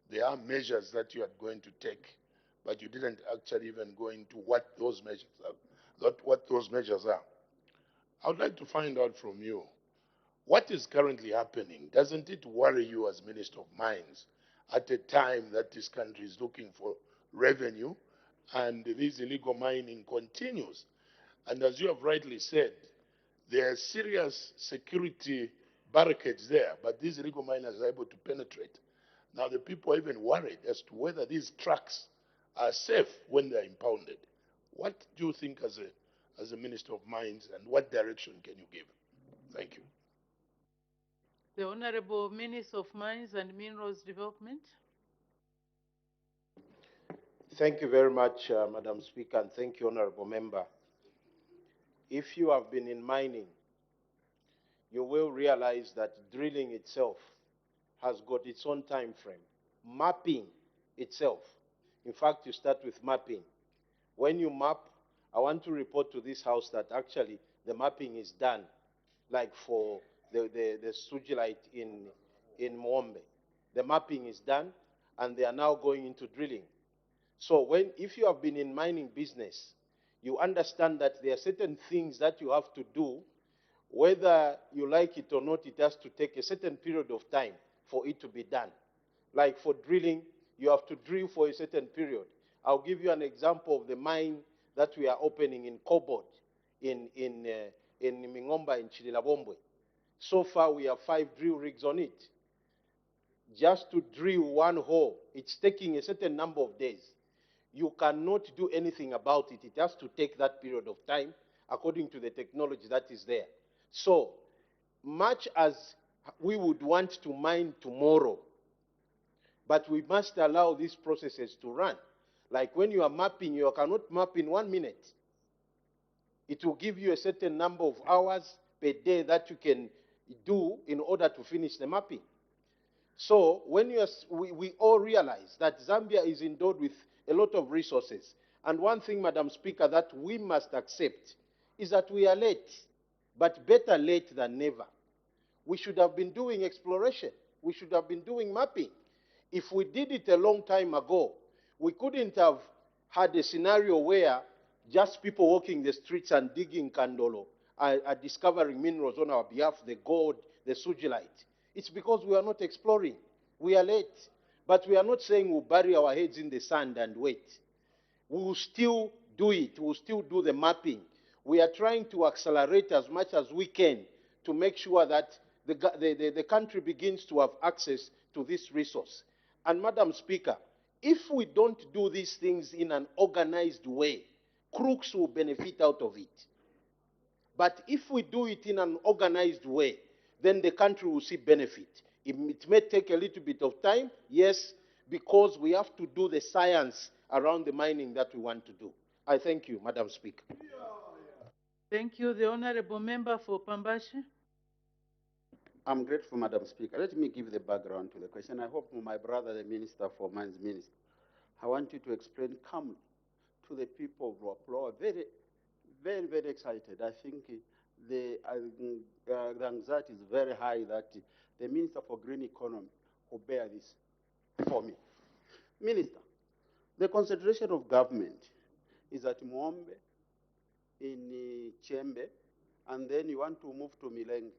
there are measures that you are going to take, but you didn't actually even go into what those measures are. I would like to find out from you, what is currently happening? Doesn't it worry you as Minister of Mines at a time that this country is looking for revenue and this illegal mining continues? And as you have rightly said, there are serious security barricades there, but these illegal miners are able to penetrate. Now the people are even worried as to whether these trucks are safe when they're impounded. What do you think as a Minister of Mines, and what direction can you give? Thank you. The Honorable Minister of Mines and Minerals Development. Thank you very much, Madam Speaker, and thank you, Honorable Member. If you have been in mining, you will realize that drilling itself has got its own time frame. Mapping itself. In fact, you start with mapping. When you map, I want to report to this House that actually the mapping is done, like for the sugilite in Mwombe. The mapping is done, and they are now going into drilling. So if you have been in mining business, you understand that there are certain things that you have to do. Whether you like it or not, it has to take a certain period of time for it to be done. Like for drilling, you have to drill for a certain period. I'll give you an example of the mine that we are opening in Kobod, in Mingomba, in Chililabombwe. So far, we have 5 drill rigs on it. just to drill one hole, it's taking a certain number of days. You cannot do anything about it. It has to take that period of time according to the technology that is there. So, much as we would want to mine tomorrow, but we must allow these processes to run. Like when you are mapping, you cannot map in 1 minute. It will give you a certain number of hours per day that you can do in order to finish the mapping. So when we all realize that Zambia is endowed with a lot of resources. And one thing, Madam Speaker, that we must accept is that we are late, but better late than never. We should have been doing exploration. We should have been doing mapping. If we did it a long time ago, we couldn't have had a scenario where just people walking the streets and digging Kandolo are discovering minerals on our behalf, the gold, the sugilite. It's because we are not exploring. We are late. But we are not saying we'll bury our heads in the sand and wait. We will still do it. We will still do the mapping. We are trying to accelerate as much as we can to make sure that the country begins to have access to this resource. And Madam Speaker, if we don't do these things in an organized way, crooks will benefit out of it. But if we do it in an organized way, then the country will see benefit. It may take a little bit of time, yes, because we have to do the science around the mining that we want to do. I thank you, Madam Speaker. Thank you. The Honorable Member for Pambashi. I'm grateful, Madam Speaker. Let me give the background to the question. I hope my brother, the Minister for Mines Minister, I want you to explain calmly to the people of Waplo. Very, very, very excited. I think the anxiety is very high that the Minister for Green Economy will bear this for me. Minister, the concentration of government is at Mwombe, in Chembe, and then you want to move to Milenge.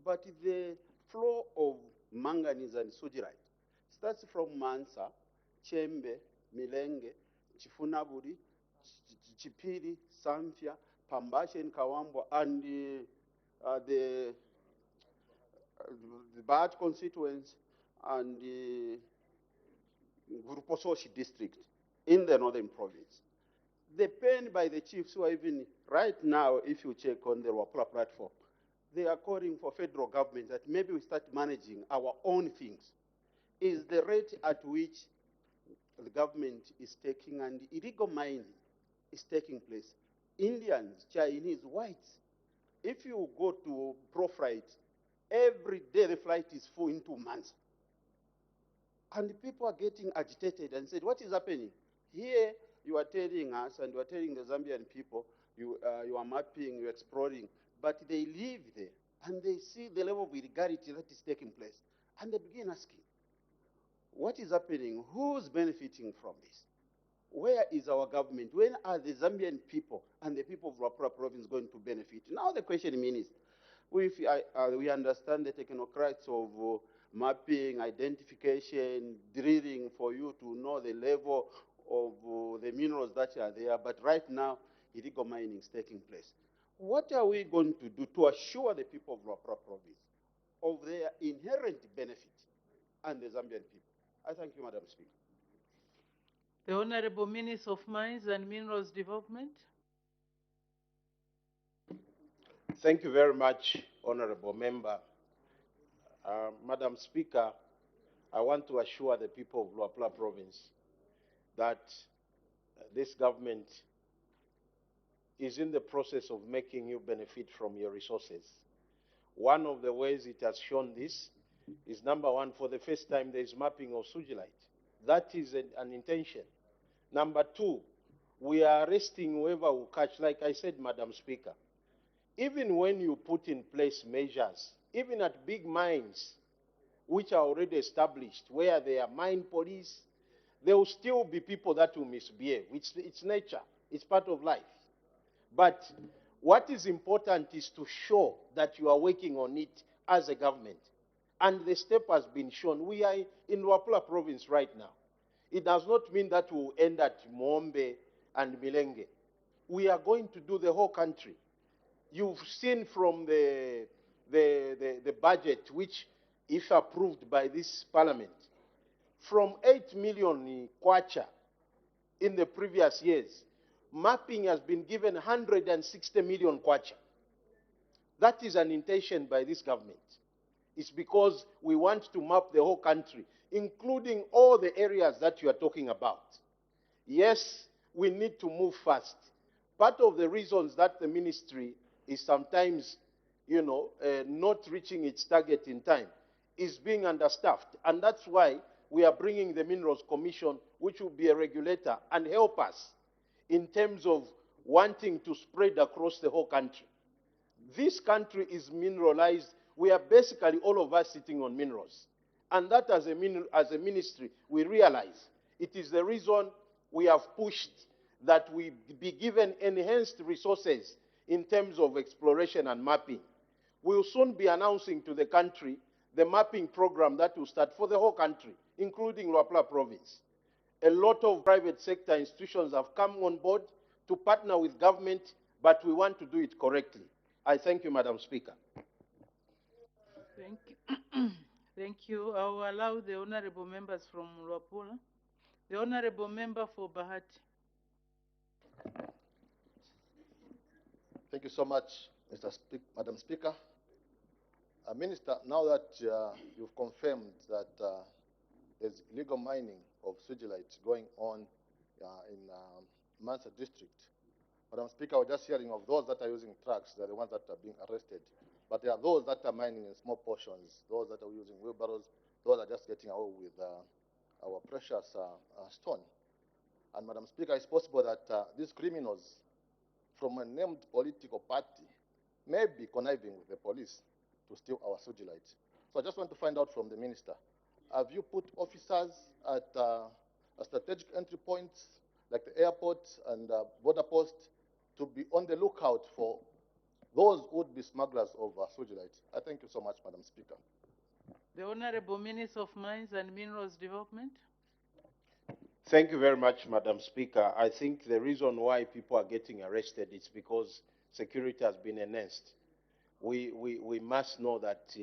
But the flow of manganese and sugilite starts from Mansa, Chembe, Milenge, Chifunaburi, Chipiri, Samfia, Pambashi and Kawambwa, and the Bad constituents and the Gurupososhi district in the northern province. The pain by the chiefs who are even right now, if you check on the Wapla platform, they are calling for federal government that maybe we start managing our own things. Is the rate at which the government is taking and illegal mining is taking place. Indians, Chinese, whites. If you go to ProFlight, every day the flight is full into Mansa. And people are getting agitated and said, what is happening? Here you are telling us and you are telling the Zambian people, you are mapping, you are exploring, but they live there and they see the level of illegality that is taking place. And they begin asking, what is happening? Who's benefiting from this? Where is our government? When are the Zambian people and the people of Wapra province going to benefit? Now the question, Minister, we understand the technocrats of mapping, identification, drilling for you to know the level of the minerals that are there, but right now illegal mining is taking place. What are we going to do to assure the people of Wapra province of their inherent benefit and the Zambian people? I thank you, Madam Speaker. The Honorable Minister of Mines and Minerals Development. Thank you very much, Honorable Member. Madam Speaker, I want to assure the people of Luapula province that this government is in the process of making you benefit from your resources. One of the ways it has shown this is, number one, for the first time there is mapping of sugilite. That is an intention. Number two, we are arresting whoever will catch. Like I said, Madam Speaker, even when you put in place measures, even at big mines, which are already established, where there are mine police, there will still be people that will misbehave. It's nature. It's part of life. But what is important is to show that you are working on it as a government. And the step has been shown. We are in Luapula province right now. It does not mean that we'll end at Mwombe and Milenge. We are going to do the whole country. You've seen from the budget, which if approved by this parliament, from 8 million kwacha in the previous years, mapping has been given 160 million kwacha. That is an intention by this government. It's because we want to map the whole country, including all the areas that you are talking about. Yes, we need to move fast. Part of the reasons that the ministry is sometimes, not reaching its target in time is being understaffed. And that's why we are bringing the Minerals Commission, which will be a regulator and help us in terms of wanting to spread across the whole country. This country is mineralized. We are basically all of us sitting on minerals. And that as a ministry, we realize it is the reason we have pushed that we be given enhanced resources in terms of exploration and mapping. We'll soon be announcing to the country the mapping program that will start for the whole country, including Luapula province. A lot of private sector institutions have come on board to partner with government, but we want to do it correctly. I thank you, Madam Speaker. Thank you. Thank you. I will allow the honorable members from Luapula. The honorable member for Bahati. Thank you so much, Madam Speaker. Minister, now that you've confirmed that there's illegal mining of sugilite going on in Mansa district, Madam Speaker, we're just hearing of those that are using trucks. They're the ones that are being arrested. But there are those that are mining in small portions, those that are using wheelbarrows, those are just getting away with our precious stone. And Madam Speaker, it's possible that these criminals from a named political party may be conniving with the police to steal our sugilite. So I just want to find out from the minister, have you put officers at strategic entry points like the airport and border post to be on the lookout for those who would be smugglers of sugilite? I thank you so much, Madam Speaker. The Honorable Minister of Mines and Minerals Development. Thank you very much, Madam Speaker. I think the reason why people are getting arrested is because security has been enhanced. We must know that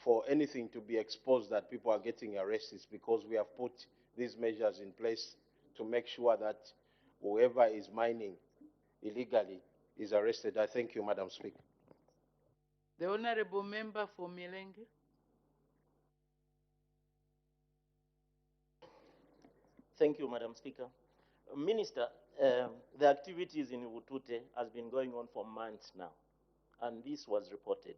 for anything to be exposed that people are getting arrested is because we have put these measures in place to make sure that whoever is mining illegally is arrested. I thank you, Madam Speaker. The Honorable Member for Milenge. Thank you, Madam Speaker. Minister, the activities in Utute has been going on for months now, and this was reported.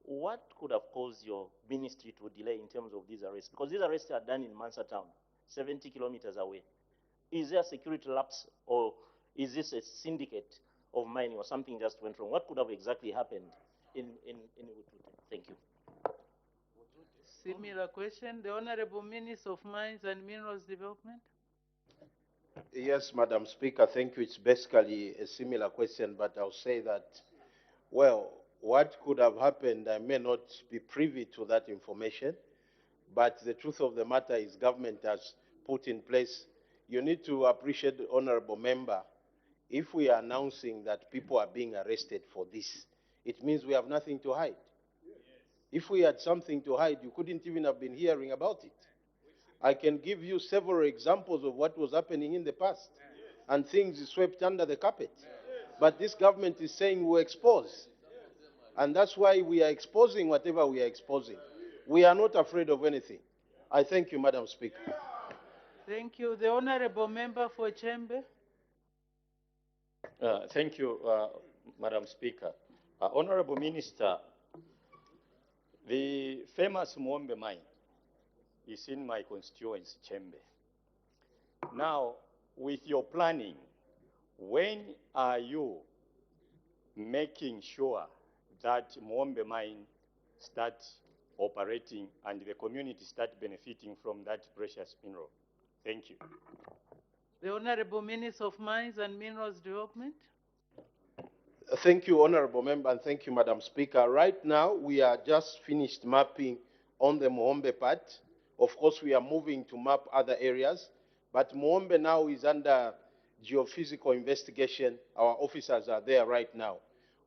What could have caused your ministry to delay in terms of these arrests? Because these arrests are done in Mansa town, 70 kilometers away. Is there a security lapse, or is this a syndicate of mining, or something just went wrong? What could have exactly happened in Utute? Thank you. Similar question. The Honorable Minister of Mines and Minerals Development. Yes, Madam Speaker, thank you. It's basically a similar question, but I'll say that, well, what could have happened, I may not be privy to that information, but the truth of the matter is government has put in place. You need to appreciate the honorable member. If we are announcing that people are being arrested for this, it means we have nothing to hide. If we had something to hide, you couldn't even have been hearing about it. I can give you several examples of what was happening in the past, and things swept under the carpet. But this government is saying we'll expose. And that's why we are exposing whatever we are exposing. We are not afraid of anything. I thank you, Madam Speaker. Thank you. The Honorable Member for Chembe. Thank you, Madam Speaker. Honorable Minister, the famous Mwombe mine is in my constituency, Chembe. Now, with your planning, when are you making sure that Mwombe mine starts operating and the community start benefiting from that precious mineral? Thank you. The Honorable Minister of Mines and Minerals Development. Thank you, Honorable Member, and thank you, Madam Speaker. Right now, we are just finished mapping on the Mwombe part. Of course, we are moving to map other areas, but Mwombe now is under geophysical investigation. Our officers are there right now.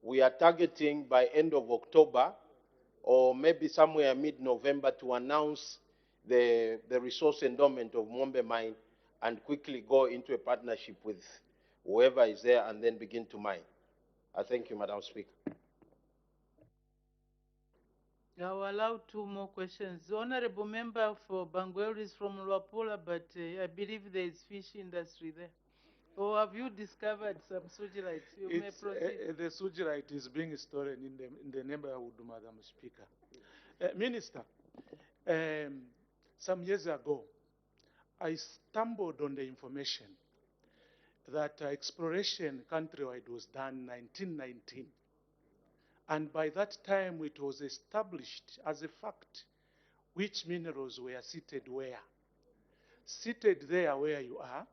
We are targeting by end of October or maybe somewhere mid-November to announce the resource endowment of Mwombe mine and quickly go into a partnership with whoever is there and then begin to mine. I thank you, Madam Speaker. I will allow two more questions. The honorable member for Bangwell is from Luapula, but I believe there is fish industry there. Or have you discovered some sujilites? You may proceed. The sujilite is being stored in the neighborhood, Madam Speaker. Minister, some years ago, I stumbled on the information that exploration countrywide was done in 1919. And by that time, it was established as a fact which minerals were seated where. Seated there where you are,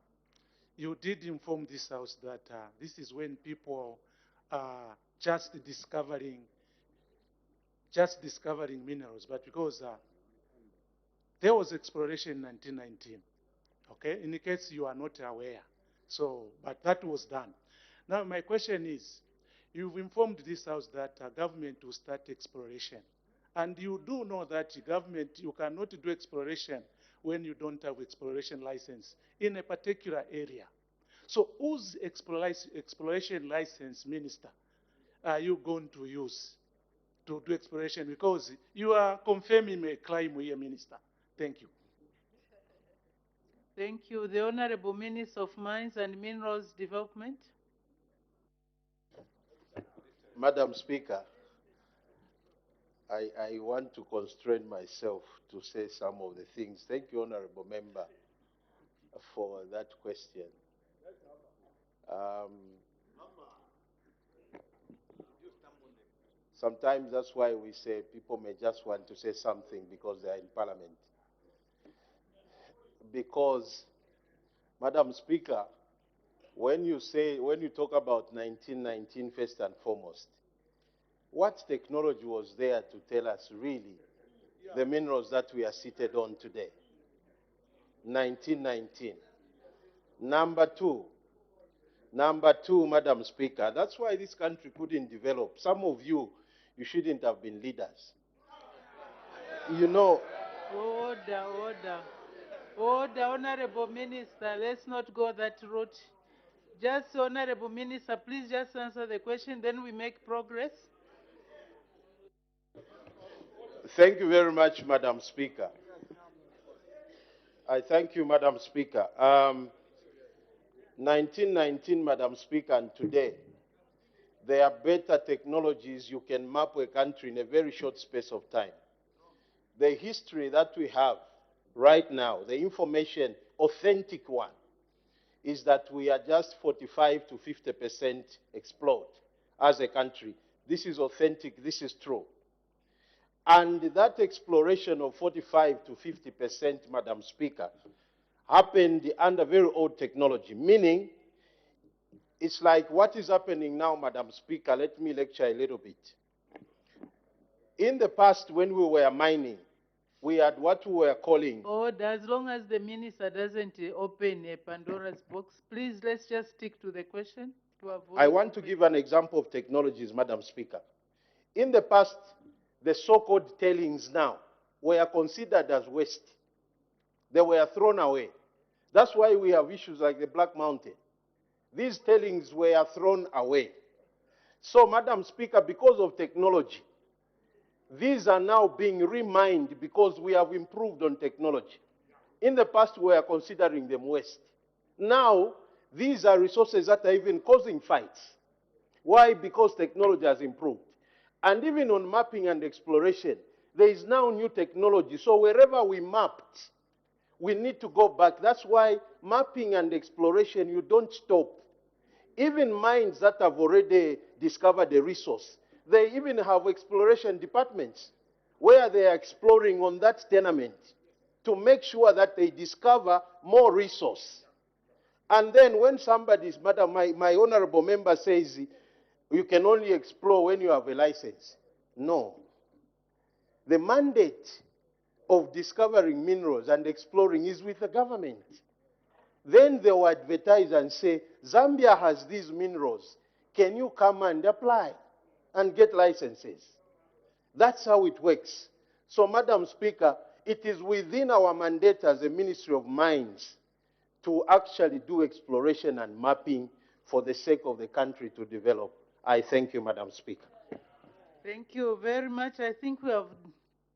you did inform this House that this is when people are just discovering minerals, but because there was exploration in 1919, okay, in case you are not aware. So, but that was done. Now, my question is, you've informed this House that government will start exploration. And you do know that government, you cannot do exploration when you don't have exploration license in a particular area. So whose exploration license, Minister, are you going to use to do exploration? Because you are confirming a claim here, Minister. Thank you. Thank you. The Honorable Minister of Mines and Minerals Development. Madam Speaker, I want to constrain myself to say some of the things. Thank you, Honorable Member, for that question. Sometimes that's why we say people may just want to say something because they are in Parliament. Because, Madam Speaker, when you talk about 1919 first and foremost, what technology was there to tell us really the minerals that we are seated on today? 1919. Number two, Madam Speaker, that's why this country couldn't develop. Some of you shouldn't have been leaders. You know. Order, Honorable Minister, let's not go that route. Just, Honorable Minister, please just answer the question, then we make progress. Thank you very much, Madam Speaker. I thank you, Madam Speaker. 1919, Madam Speaker, and today, there are better technologies. You can map a country in a very short space of time. The history that we have right now, the information, authentic one, is that we are just 45 to 50% explored as a country. This is authentic, this is true. And that exploration of 45 to 50%, Madam Speaker, happened under very old technology, meaning it's like what is happening now, Madam Speaker. Let me lecture a little bit. In the past, when we were mining, we had what we were calling... Order, as long as the minister doesn't open a Pandora's box, please, let's just stick to the question. I want to give an example of technologies, Madam Speaker. In the past, the so-called tailings now were considered as waste. They were thrown away. That's why we have issues like the Black Mountain. These tailings were thrown away. So, Madam Speaker, because of technology, these are now being remined because we have improved on technology. In the past, we were considering them waste. Now, these are resources that are even causing fights. Why? Because technology has improved. And even on mapping and exploration, there is now new technology. So wherever we mapped, we need to go back. That's why mapping and exploration, you don't stop. Even mines that have already discovered a resource, they even have exploration departments where they are exploring on that tenement to make sure that they discover more resource. And then when somebody's, Madam, my honorable member says, you can only explore when you have a license. No. The mandate of discovering minerals and exploring is with the government. Then they will advertise and say, Zambia has these minerals. Can you come and apply and get licenses? That's how it works. So, Madam Speaker, it is within our mandate as a Ministry of Mines to actually do exploration and mapping for the sake of the country to develop. I thank you, Madam Speaker. Thank you very much. I think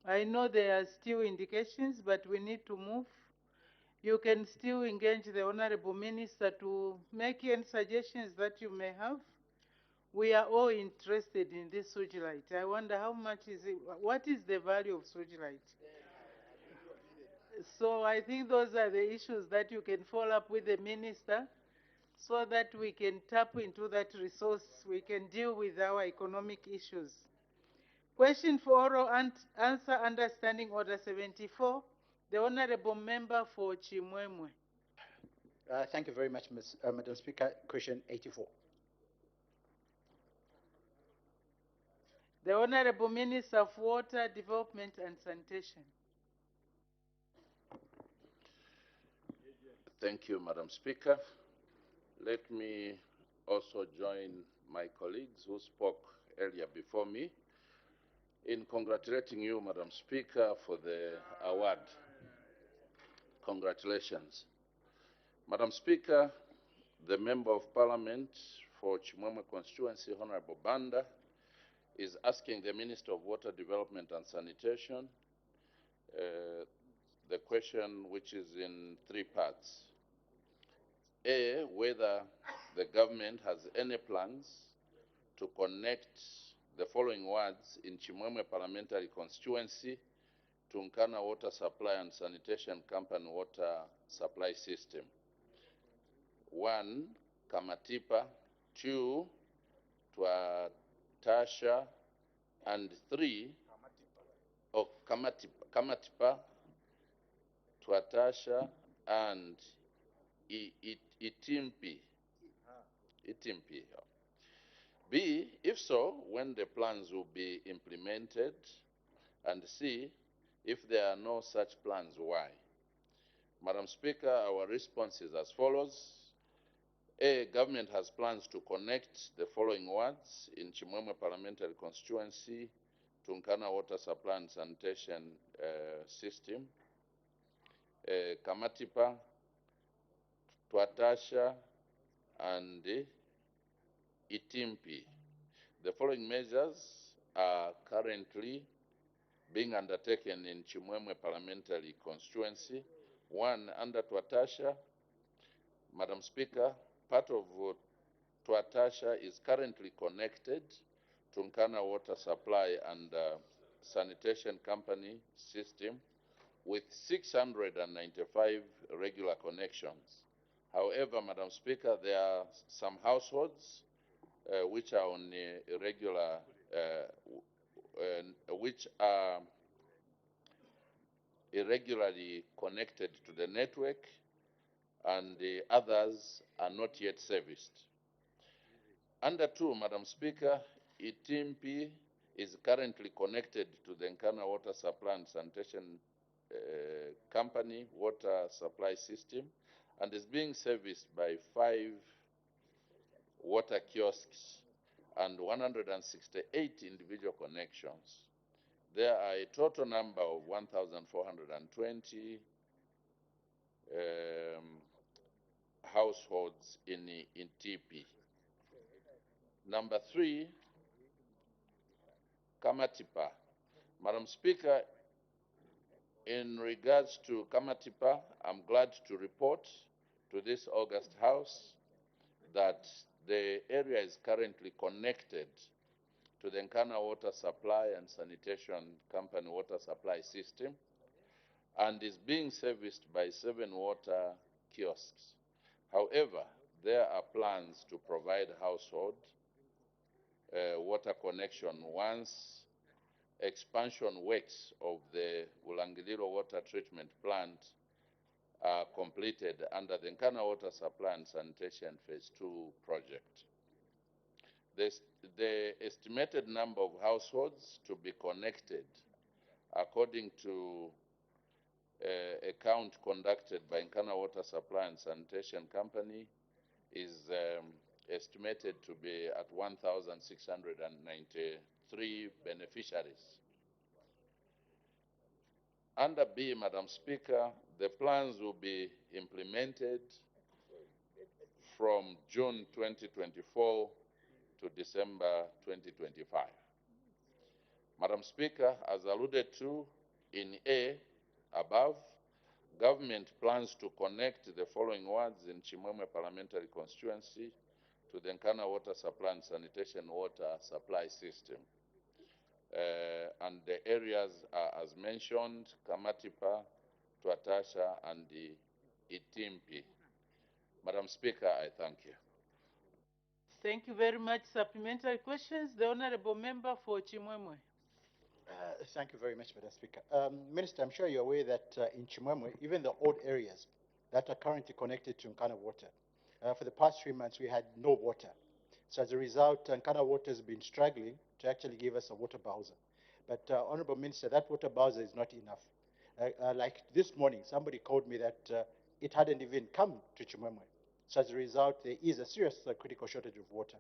I know there are still indications, but we need to move. You can still engage the Honorable Minister to make any suggestions that you may have. We are all interested in this sewage light. I wonder how much is it, what is the value of sewage light? So I think those are the issues that you can follow up with the Minister so that we can tap into that resource, we can deal with our economic issues. Question for oral answer, understanding order 74, the Honorable Member for Chimwemwe. Thank you very much, Madam Speaker. Question 84. The Honorable Minister of Water, Development and Sanitation. Thank you, Madam Speaker. Let me also join my colleagues who spoke earlier before me in congratulating you, Madam Speaker, for the award. Congratulations. Madam Speaker, the Member of Parliament for Chimwemwe constituency, Honorable Banda, is asking the Minister of Water Development and Sanitation the question, which is in three parts. A, whether the government has any plans to connect the following wards in Chimwemwe parliamentary constituency to Nkana Water Supply and Sanitation Company water supply system. 1, Kamatipa, 2, Twatasha, and 3, Kamatipa, Twatasha, and Itimpi. B, if so, when the plans will be implemented, and C, if there are no such plans, why? Madam Speaker, our response is as follows. A, government has plans to connect the following wards in Chimwemwe parliamentary constituency to Nkana Water Supply and Sanitation system. Kamatipa, Twatasha, and Itimpi. The following measures are currently being undertaken in Chimwemwe parliamentary constituency. 1, under Twatasha, Madam Speaker, part of Twatasha is currently connected to Nkana Water Supply and Sanitation Company system with 695 regular connections. However, Madam Speaker, there are some households which are on irregular, which are irregularly connected to the network, and the others are not yet serviced. Under 2, Madam Speaker, Itimpi is currently connected to the Nkana Water Supply and Sanitation Company water supply system and is being serviced by 5 water kiosks and 168 individual connections. There are a total number of 1,420 households in TP. Number 3, Kamatipa. Madam Speaker, in regards to Kamatipa, I'm glad to report to this August House that the area is currently connected to the Nkana Water Supply and Sanitation Company water supply system and is being serviced by 7 water kiosks. However, there are plans to provide household water connection once expansion works of the Ulangililo water treatment plant are completed under the Nkana Water Supply and Sanitation Phase 2 project. The estimated number of households to be connected, according to a count conducted by Nkana Water Supply and Sanitation Company, is estimated to be at 1,693 beneficiaries. Under B, Madam Speaker, the plans will be implemented from June 2024 to December 2025. Madam Speaker, as alluded to in A above, government plans to connect the following wards in Chimwemwe parliamentary constituency to the Nkana water supply and sanitation water supply system. And the areas are, as mentioned, Kamatipa, Twatasha, and the Itimpi. Madam Speaker, I thank you. Thank you very much. Supplementary questions. The Honorable Member for Chimwemwe. Thank you very much, Madam Speaker. Minister, I'm sure you're aware that in Chimwemwe, even the old areas that are currently connected to Nkana water, for the past 3 months, we had no water. So as a result, Nkana water has been struggling to actually give us a water bowser. But Honorable Minister, that water bowser is not enough. Like this morning, somebody called me that it hadn't even come to Chimwemwe. So as a result, there is a serious critical shortage of water.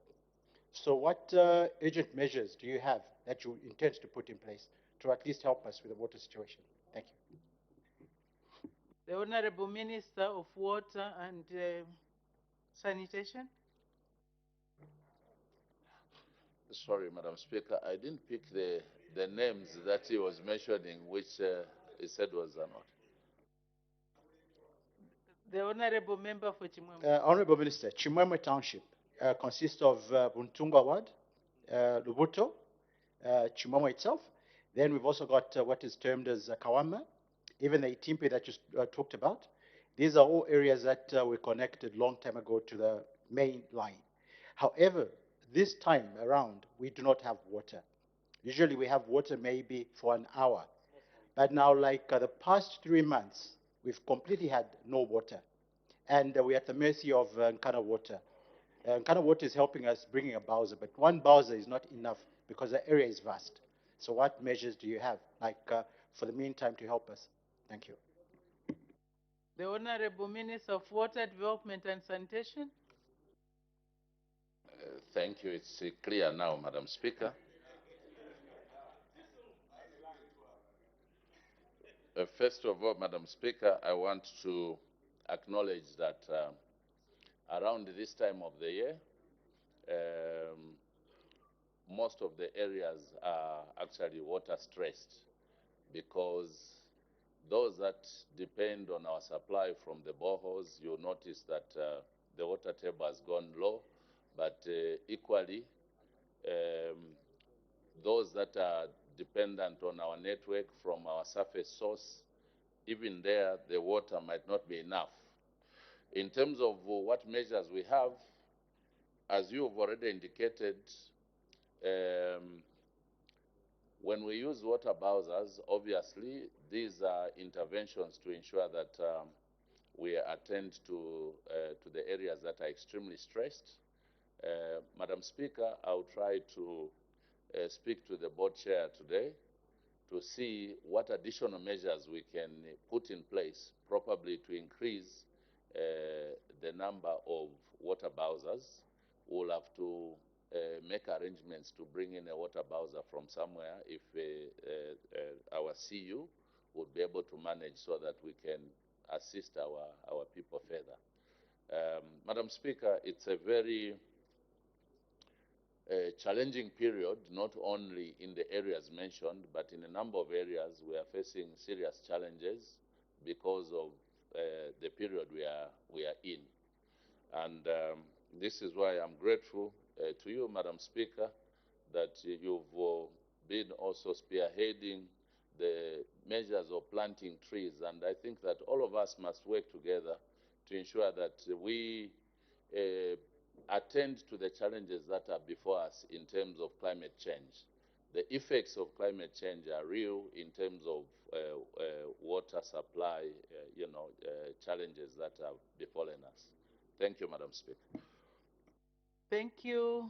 So what urgent measures do you have that you intend to put in place to at least help us with the water situation? Thank you. The Honorable Minister of Water and Sanitation. Sorry, Madam Speaker, I didn't pick the names that he was mentioning, which he said was not. The Honorable Member for Chimwemwe. Honorable Minister, Chimwemwe Township consists of Buntungwa Ward, Lubuto, Chimwemwe itself. Then we've also got what is termed as Kawama, even the Itimpe that you talked about. These are all areas that were connected long time ago to the main line. However, this time around, we do not have water. Usually we have water maybe for an hour. But now, like the past 3 months, we've completely had no water. And we're at the mercy of Nkana water. Nkana water is helping us bringing a bowser, but one bowser is not enough because the area is vast. So what measures do you have, like for the meantime, to help us? Thank you. The Honorable Minister of Water Development and Sanitation. Thank you. It's clear now, Madam Speaker. First of all, Madam Speaker, I want to acknowledge that around this time of the year, most of the areas are actually water stressed because those that depend on our supply from the boreholes, you'll notice that the water table has gone low, but equally, those that are dependent on our network from our surface source, even there, the water might not be enough. In terms of what measures we have, as you have already indicated, when we use water bowsers, obviously, these are interventions to ensure that we attend to the areas that are extremely stressed. Madam Speaker, I'll try to speak to the board chair today to see what additional measures we can put in place, probably to increase the number of water bowsers. We'll have to make arrangements to bring in a water bowser from somewhere if our CU would be able to manage so that we can assist our people further. Madam Speaker, it's a very challenging period, not only in the areas mentioned, but in a number of areas we are facing serious challenges because of the period we are in. And this is why I'm grateful to you, Madam Speaker, that you've been also spearheading the measures of planting trees. And I think that all of us must work together to ensure that we attend to the challenges that are before us in terms of climate change. The effects of climate change are real in terms of water supply, challenges that have befallen us. Thank you, Madam Speaker. Thank you.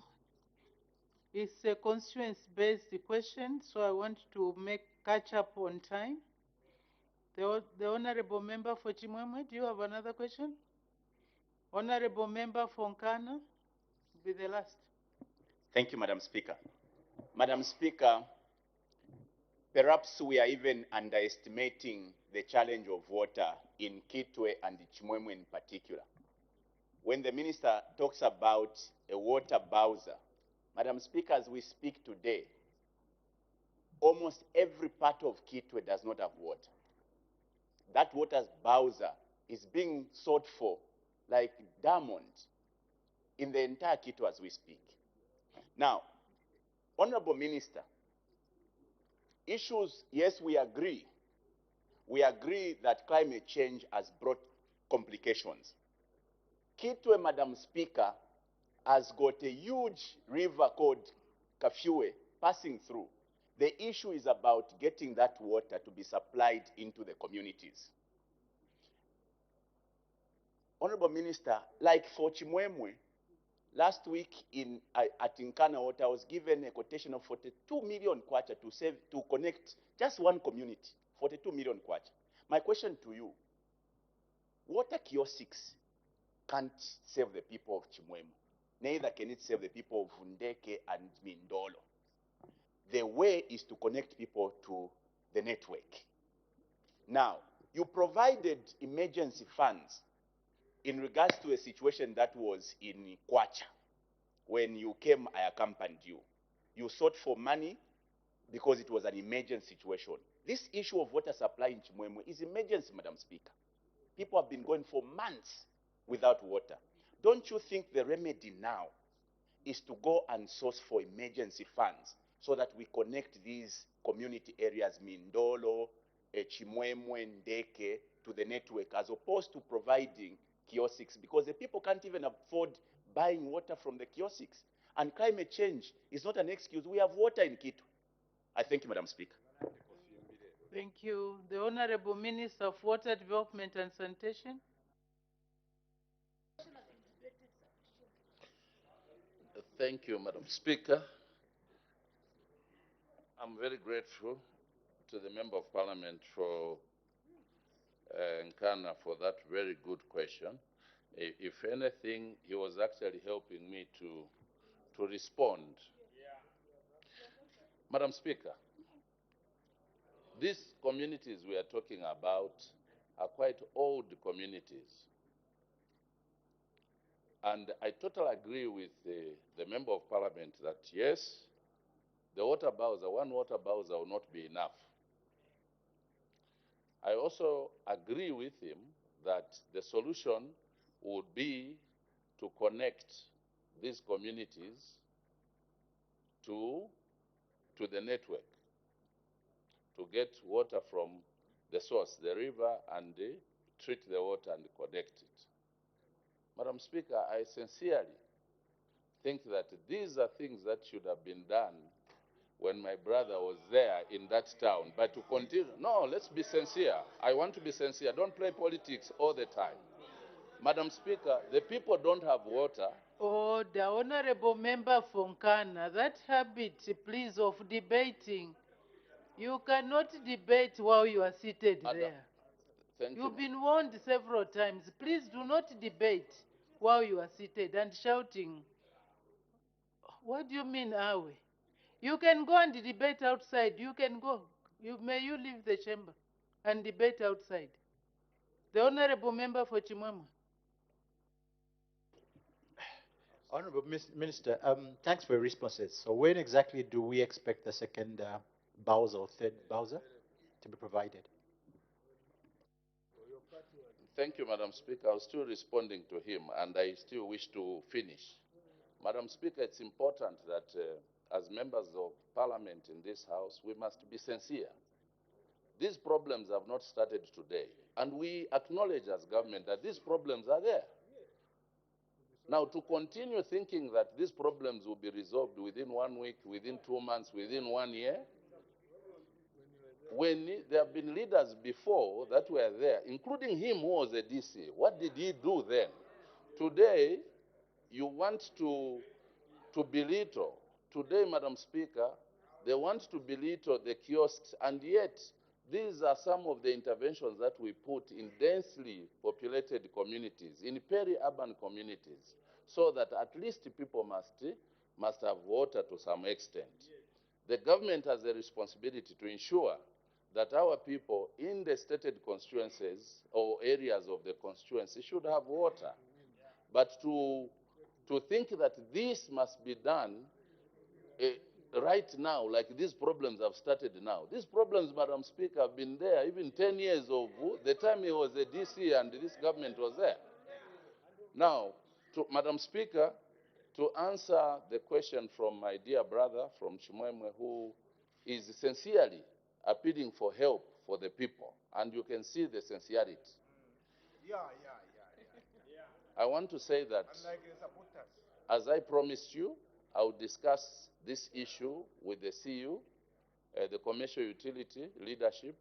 It's a constituency-based question, so I want to catch up on time. The Honorable Member for Chimwemwe, do you have another question? Honorable Member for Nkana will be the last. Thank you, Madam Speaker. Madam Speaker, perhaps we are even underestimating the challenge of water in Kitwe and Chimwemwe in particular. When the minister talks about a water bowser, Madam Speaker, as we speak today, almost every part of Kitwe does not have water. That water bowser is being sought for like diamond in the entire Kitwe as we speak. Now, Honorable Minister, issues, yes, we agree. We agree that climate change has brought complications. Kitwe, Madam Speaker, has got a huge river called Kafue passing through. The issue is about getting that water to be supplied into the communities. Honorable Minister, like for Chimwemwe, last week at Nkana Water, I was given a quotation of 42 million kwacha to connect just one community, 42 million kwacha. My question to you, water kiosks can't save the people of Chimwemwe. Neither can it save the people of Ndeke and Mindolo. The way is to connect people to the network. Now, you provided emergency funds in regards to a situation that was in Kwacha. When you came, I accompanied you. You sought for money because it was an emergency situation. This issue of water supply in Chimwemwe is emergency, Madam Speaker. People have been going for months without water. Don't you think the remedy now is to go and source for emergency funds so that we connect these community areas, Mindolo, Chimwemwe, Ndeke, to the network, as opposed to providing kiosks, because the people can't even afford buying water from the kiosks. And climate change is not an excuse. We have water in Kitwe. I thank you, Madam Speaker. Thank you. The Honorable Minister of Water Development and Sanitation. Thank you, Madam Speaker. I'm very grateful to the Member of Parliament for Nkana for that very good question. If anything, he was actually helping me to respond. Madam Speaker, these communities we are talking about are quite old communities. And I totally agree with the Member of Parliament that yes, the water bowser, one water bowser will not be enough. I also agree with him that the solution would be to connect these communities to the network, to get water from the source, the river, and treat the water and connect it. Madam Speaker, I sincerely think that these are things that should have been done when my brother was there in that town. But to continue, no, let's be sincere. I want to be sincere. Don't play politics all the time. Madam Speaker, the people don't have water. Oh, the Honorable Member from Nkana, that habit, please, of debating. You cannot debate while you are seated there. Thank you. You've been warned several times. Please do not debate while you are seated and shouting. What do you mean, are we? You can go and debate outside. You can go. May you leave the chamber and debate outside. The Honorable Member for Chimwemwe. Honorable Minister, thanks for your responses. So when exactly do we expect the second Bowser or third Bowser to be provided? Thank you, Madam Speaker. I was still responding to him, and I still wish to finish. Madam Speaker, it's important that as members of Parliament in this House, we must be sincere. These problems have not started today, and we acknowledge as government that these problems are there. Now, to continue thinking that these problems will be resolved within 1 week, within 2 months, within 1 year, when there have been leaders before that were there, including him who was a DC, what did he do then? Today, you want to belittle. Today, Madam Speaker, they want to belittle the kiosks, and yet these are some of the interventions that we put in densely populated communities, in peri-urban communities, so that at least people must have water to some extent. The government has a responsibility to ensure that our people in the stated constituencies or areas of the constituency should have water. But to think that this must be done right now, like these problems have started now. These problems, Madam Speaker, have been there even 10 years of the time he was a DC and this government was there. Now, Madam Speaker, to answer the question from my dear brother from Chimwemwe, who is sincerely appealing for help for the people, and you can see the sincerity. I want to say that, as I promised you, I will discuss this issue with the CU, the commercial utility leadership,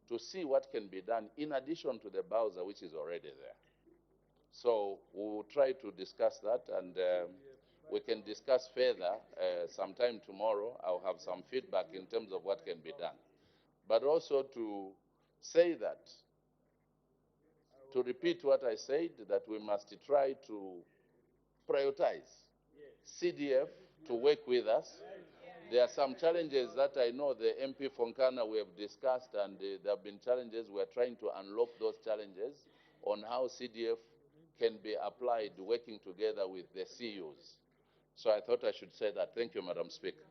to see what can be done in addition to the Bowser, which is already there. So we will try to discuss that, and we can discuss further sometime tomorrow. I'll have some feedback in terms of what can be done. But also to say that, to repeat what I said, that we must try to prioritize CDF to work with us. There are some challenges that I know the MP Fonkana we have discussed, and there have been challenges. We are trying to unlock those challenges on how CDF can be applied working together with the CUs. So I thought I should say that. Thank you, Madam Speaker.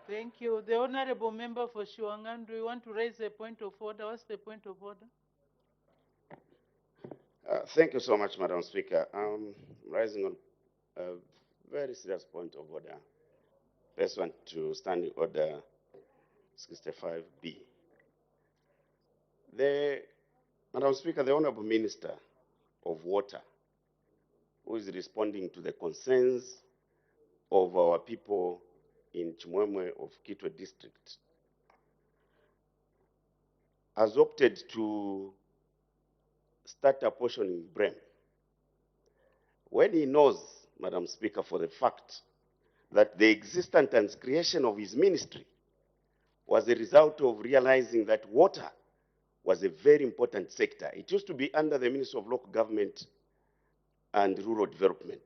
Thank you. The Honorable Member for Shuangan, do you want to raise a point of order? What's the point of order? Thank you so much, Madam Speaker. Rising on a very serious point of order. Pursuant to Standing Order 65B. Madam Speaker, the Honorable Minister of Water, who is responding to the concerns of our people in Chimwemwe of Kitwe District, has opted to start apportioning blame when he knows, Madam Speaker, for the fact that the existence and creation of his ministry was a result of realizing that water was a very important sector. It used to be under the Ministry of Local Government and Rural Development,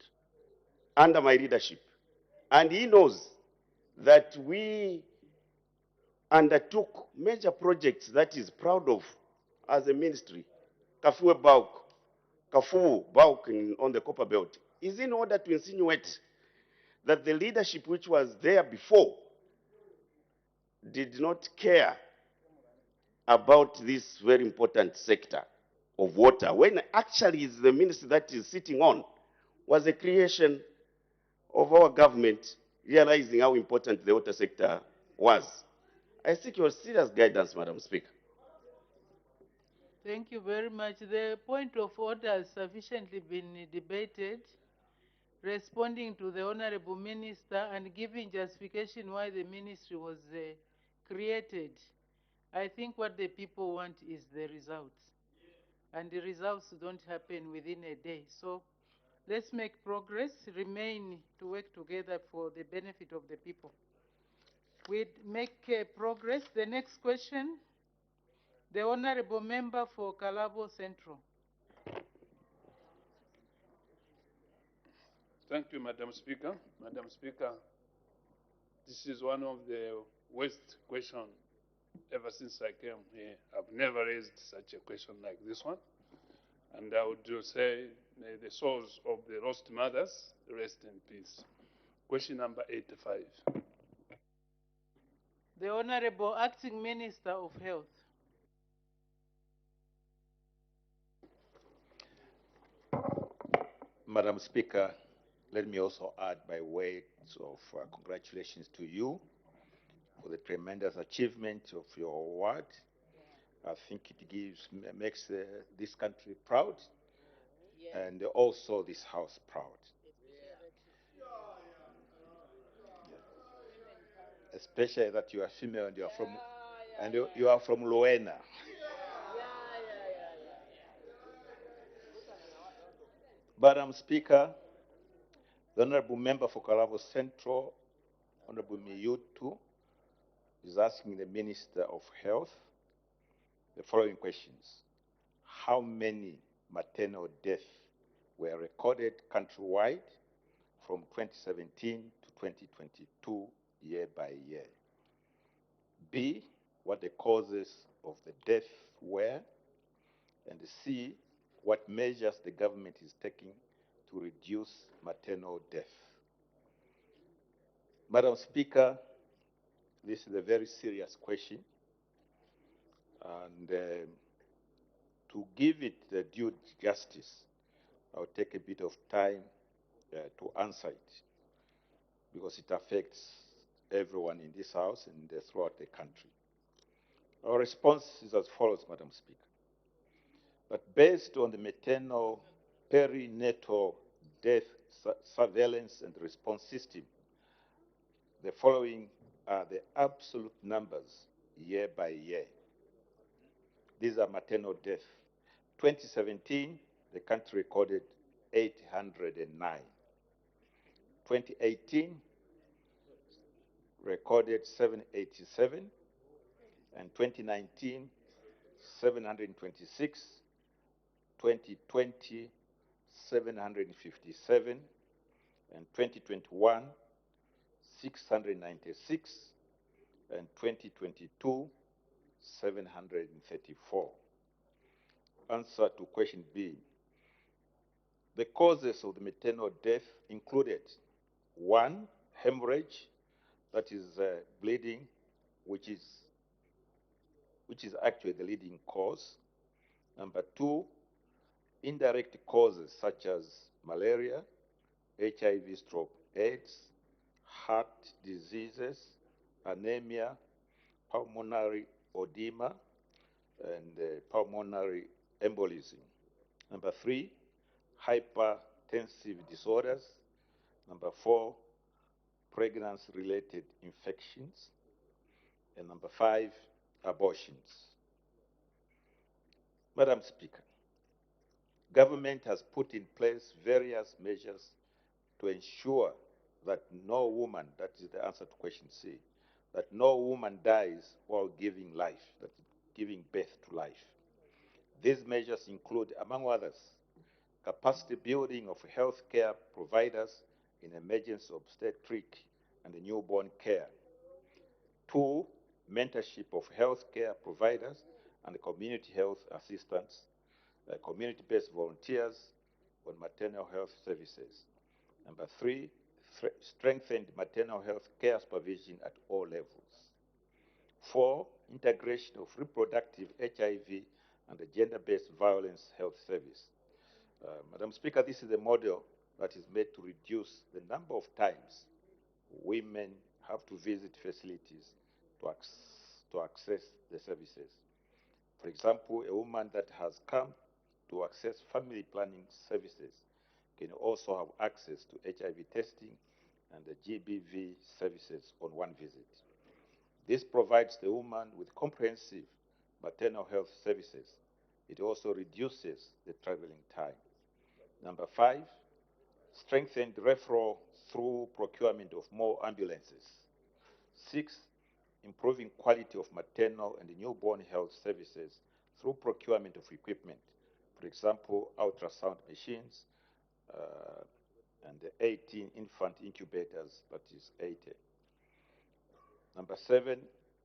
under my leadership. And he knows that we undertook major projects that he's proud of as a ministry. Kafue Bauk, Kafu Bauk on the Copper Belt, is in order to insinuate that the leadership which was there before did not care about this very important sector of water, when actually is the ministry that is sitting on was a creation of our government realizing how important the water sector was. I seek your serious guidance, Madam Speaker. Thank you very much. The point of order has sufficiently been debated, responding to the Honorable Minister and giving justification why the ministry was created. I think what the people want is the results. And the results don't happen within a day. So let's make progress, remain to work together for the benefit of the people. We make progress. The next question, the Honorable Member for Kalabo Central. Thank you, Madam Speaker. Madam Speaker, this is one of the worst questions ever since I came here. I've never raised such a question like this one. And I would say, may the souls of the lost mothers rest in peace. Question number 85. The Honorable Acting Minister of Health. Madam Speaker, let me also add my words of congratulations to you for the tremendous achievement of your award. I think it makes this country proud, and also this House proud. Especially that you are female and you are from Luena. Madam Speaker, the Honorable Member for Kalabo Central, Honorable Miyutu, is asking the Minister of Health the following questions. How many maternal deaths were recorded countrywide from 2017 to 2022 year by year? B, what the causes of the death were, and C, what measures the government is taking to reduce maternal death. Madam Speaker, this is a very serious question, and to give it the due justice, I'll take a bit of time to answer it, because it affects everyone in this House and throughout the country. Our response is as follows, Madam Speaker. But based on the maternal perinatal death surveillance and response system, the following are the absolute numbers year by year. These are maternal deaths. 2017, the country recorded 809. 2018 recorded 787, and 2019, 726, 2020, 757, and 2021, 696, and 2022, 734. Answer to question B. The causes of the maternal death included 1, hemorrhage, that is bleeding, which is actually the leading cause. Number 2, indirect causes such as malaria, HIV/AIDS, heart diseases, anemia, pulmonary edema, and pulmonary embolism. Number 3, hypertensive disorders. Number 4, pregnancy-related infections. And number 5, abortions. Madam Speaker, government has put in place various measures to ensure that no woman, that is the answer to question C, that no woman dies while giving life, that is giving birth to life. These measures include, among others, capacity building of healthcare providers in emergency obstetric and newborn care. 2, mentorship of healthcare providers and community health assistants, community-based volunteers on maternal health services. Number 3, strengthened maternal health care supervision at all levels. 4, integration of reproductive HIV and the gender-based violence health service. Madam Speaker, this is a model that is made to reduce the number of times women have to visit facilities to access the services. For example, a woman that has come to access family planning services can also have access to HIV testing and the GBV services on one visit. This provides the woman with comprehensive maternal health services. It also reduces the traveling time. Number 5, strengthened referral through procurement of more ambulances. 6, improving quality of maternal and newborn health services through procurement of equipment. For example, ultrasound machines and the 18 infant incubators, that is 80. Number 7,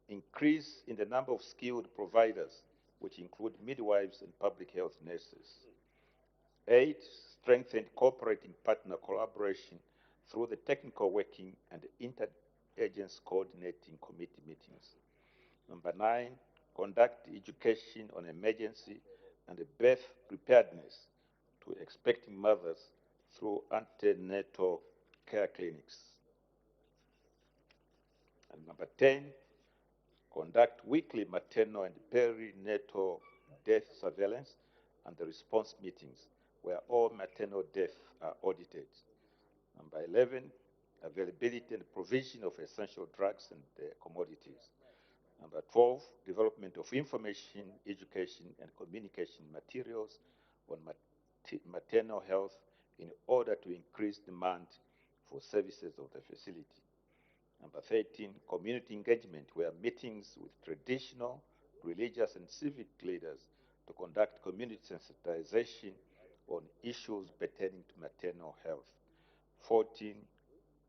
increase in the number of skilled providers, which include midwives and public health nurses. 8, strengthened cooperating partner collaboration through the technical working and inter-agency coordinating committee meetings. Number 9, conduct education on emergency and birth preparedness to expecting mothers through antenatal care clinics. And number 10, conduct weekly maternal and perinatal death surveillance and the response meetings where all maternal deaths are audited. Number 11, availability and provision of essential drugs and commodities. Number 12, development of information, education, and communication materials on maternal health in order to increase demand for services of the facility. Number 13, community engagement, where meetings with traditional, religious, and civic leaders to conduct community sensitization on issues pertaining to maternal health. 14,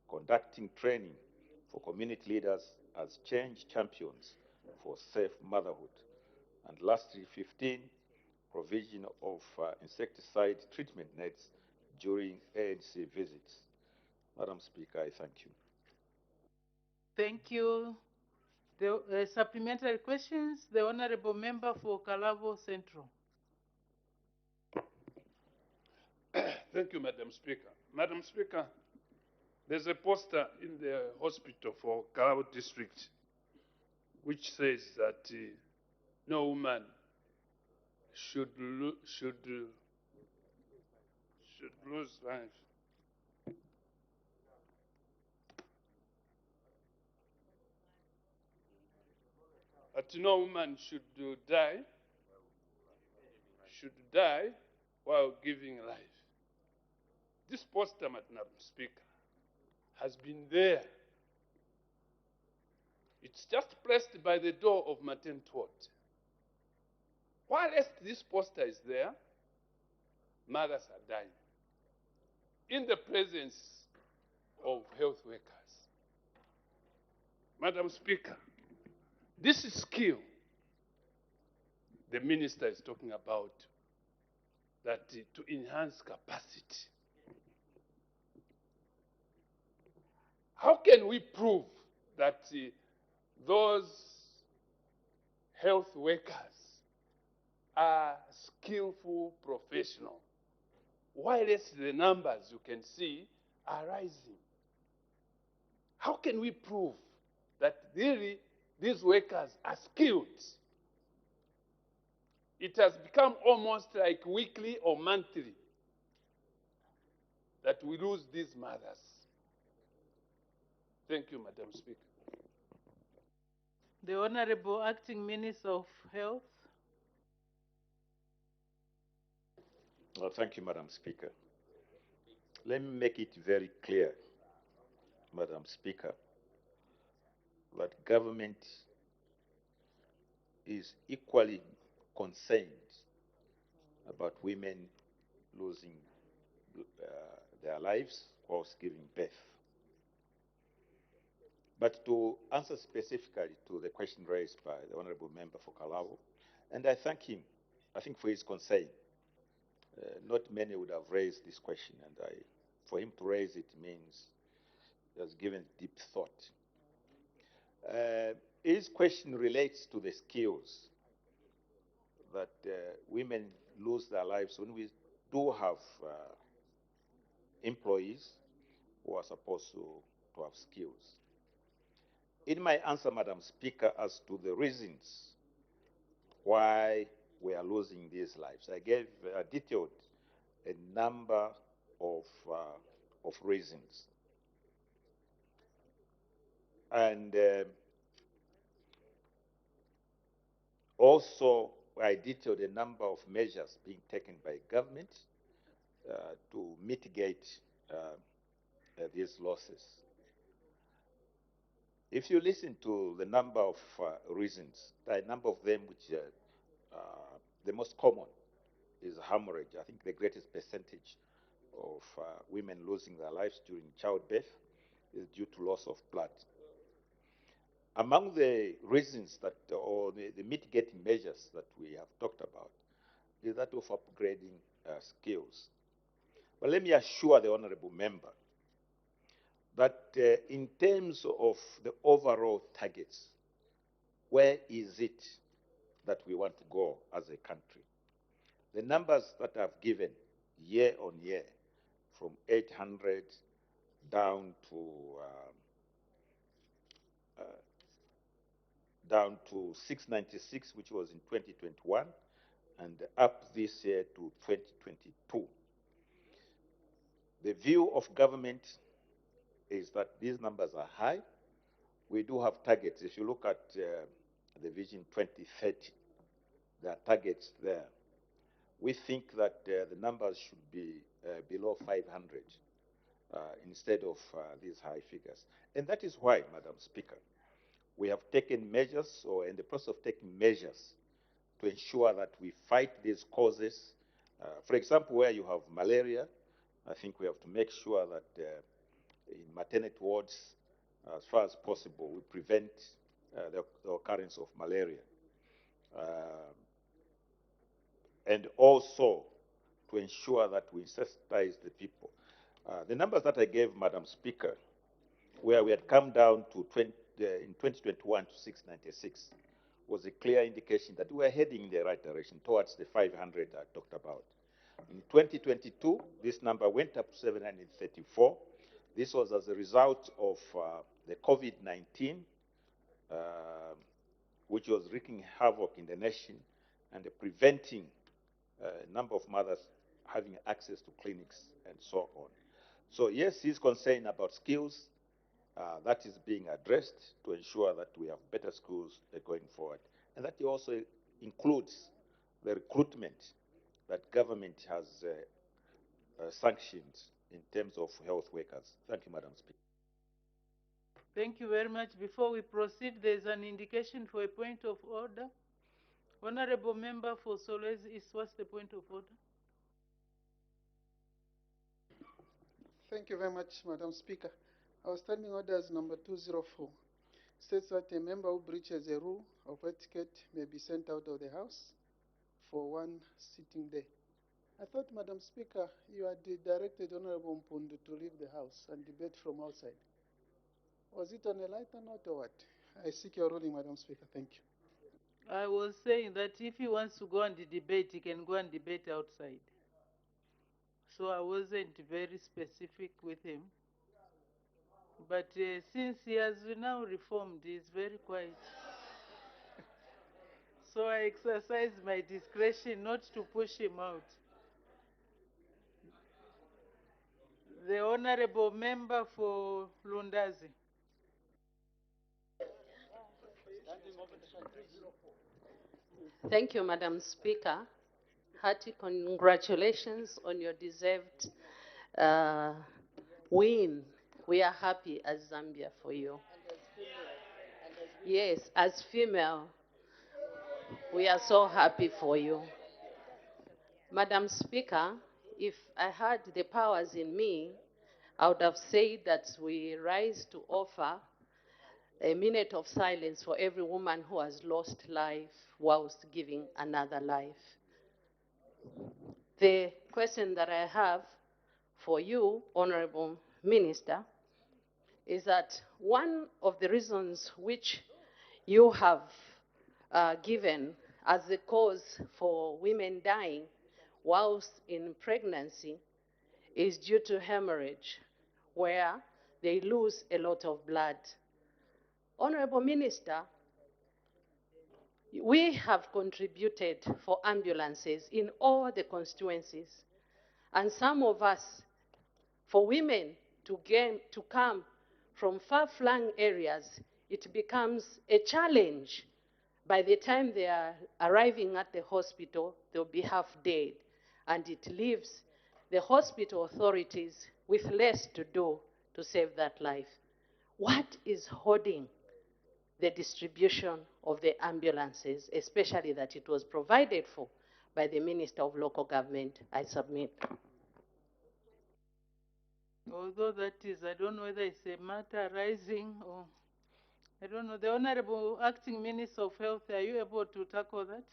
conducting training for community leaders as change champions for safe motherhood. And lastly, 15, provision of insecticide treatment nets during ANC visits. Madam Speaker, I thank you. Thank you. The supplementary questions, the Honorable Member for Kalavo Central. Thank you, Madam Speaker. Madam Speaker, there's a poster in the hospital for Kalabo district which says that no woman should lose life. That no woman should die while giving life. This poster, Madam Speaker, has been there. It's just placed by the door of Maternal. Whilst this poster is there, mothers are dying in the presence of health workers. Madam Speaker, this is skill the minister is talking about, that to enhance capacity. How can we prove that those health workers are skillful professionals, whilst the numbers you can see are rising? How can we prove that really these workers are skilled? It has become almost like weekly or monthly that we lose these mothers. Thank you, Madam Speaker. The Honorable Acting Minister of Health. Well, thank you, Madam Speaker. Let me make it very clear, Madam Speaker, that government is equally concerned about women losing their lives whilst giving birth. But to answer specifically to the question raised by the Honorable Member for Kalavo, and I thank him, I think, for his concern. Not many would have raised this question, and for him to raise it means he has given deep thought. His question relates to the skills that women lose their lives when we do have employees who are supposed to have skills. In my answer, Madam Speaker, as to the reasons why we are losing these lives, I gave detailed a number of reasons. And also, I detailed a number of measures being taken by government to mitigate these losses. If you listen to the number of reasons, there are a number of them which the most common is hemorrhage. I think the greatest percentage of women losing their lives during childbirth is due to loss of blood. Among the reasons that, or the mitigating measures that we have talked about, is that of upgrading skills. But let me assure the Honorable Member that in terms of the overall targets, where is it that we want to go as a country? The numbers that I've given year on year, from 800 down to 696, which was in 2021, and up this year to 2022. The view of government is that these numbers are high. We do have targets. If you look at the Vision 2030, there are targets there. We think that the numbers should be below 500 instead of these high figures. And that is why, Madam Speaker, we have taken measures, or in the process of taking measures, to ensure that we fight these causes. For example, where you have malaria, I think we have to make sure that in maternity wards, as far as possible, we prevent the occurrence of malaria. And also to ensure that we sensitize the people. The numbers that I gave, Madam Speaker, where we had come down to in 2021 to 696, was a clear indication that we were heading in the right direction towards the 500 I talked about. In 2022, this number went up to 734. This was as a result of the COVID-19, which was wreaking havoc in the nation and preventing a number of mothers having access to clinics and so on. So yes, he's concerned about skills. That is being addressed to ensure that we have better schools going forward. And that also includes the recruitment that government has sanctioned in terms of health workers. Thank you, Madam Speaker. Thank you very much. Before we proceed, there's an indication for a point of order. Honorable Member for Solwezi East, what's the point of order? Thank you very much, Madam Speaker. Our standing orders number 204 states that a member who breaches a rule of etiquette may be sent out of the House for one sitting day. I thought, Madam Speaker, you had directed Honorable Mpundu to leave the House and debate from outside. Was it on a lighter note or what? I seek your ruling, Madam Speaker. Thank you. I was saying that if he wants to go and debate, he can go and debate outside. So I wasn't very specific with him. But since he has now reformed, he's very quiet. So I exercise my discretion not to push him out. The Honorable Member for Lundazi. Thank you, Madam Speaker. Hearty congratulations on your deserved win. We are happy as Zambia for you. Yes, as female, we are so happy for you. Madam Speaker, if I had the powers in me, I would have said that we rise to offer a minute of silence for every woman who has lost life whilst giving another life. The question that I have for you, Honorable Minister, is that one of the reasons which you have given as the cause for women dying whilst in pregnancy is due to hemorrhage, where they lose a lot of blood. Honorable Minister, we have contributed for ambulances in all the constituencies, and some of us, for women to come from far-flung areas, it becomes a challenge. By the time they are arriving at the hospital, they'll be half dead, and it leaves the hospital authorities with less to do to save that life. What is holding the distribution of the ambulances, especially that it was provided for by the Minister of Local Government? I submit. Although that is, I don't know whether it's a matter arising or, I don't know. The Honorable Acting Minister of Health, are you able to tackle that?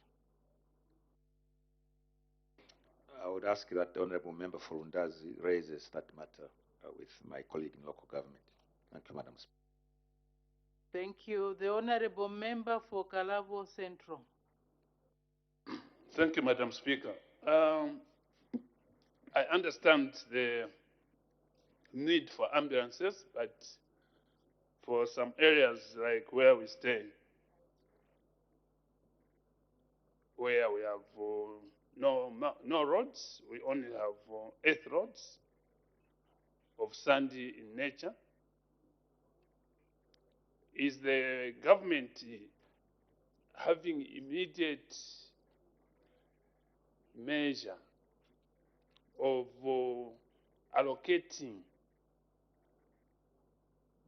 I would ask that the Honorable Member for Lundazi raises that matter with my colleague in local government. Thank you, Madam Speaker. Thank you. The Honorable Member for Kalabo Central. Thank you, Madam Speaker. I understand the need for ambulances, but for some areas like where we stay, where we have no roads, we only have earth roads of sandy in nature. Is the government having immediate measure of allocating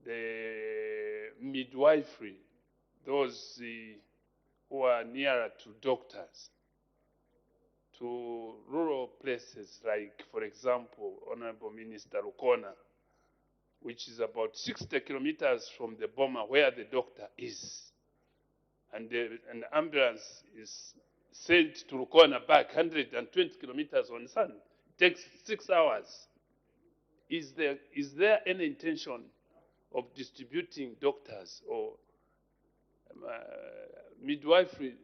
the midwifery, those who are nearer to doctors, to rural places like, for example, Honorable Minister Rukona, which is about 60 kilometers from the Boma where the doctor is. And an ambulance is sent to Rukona back 120 kilometers on sun. Takes 6 hours. Is there any intention of distributing doctors or midwifery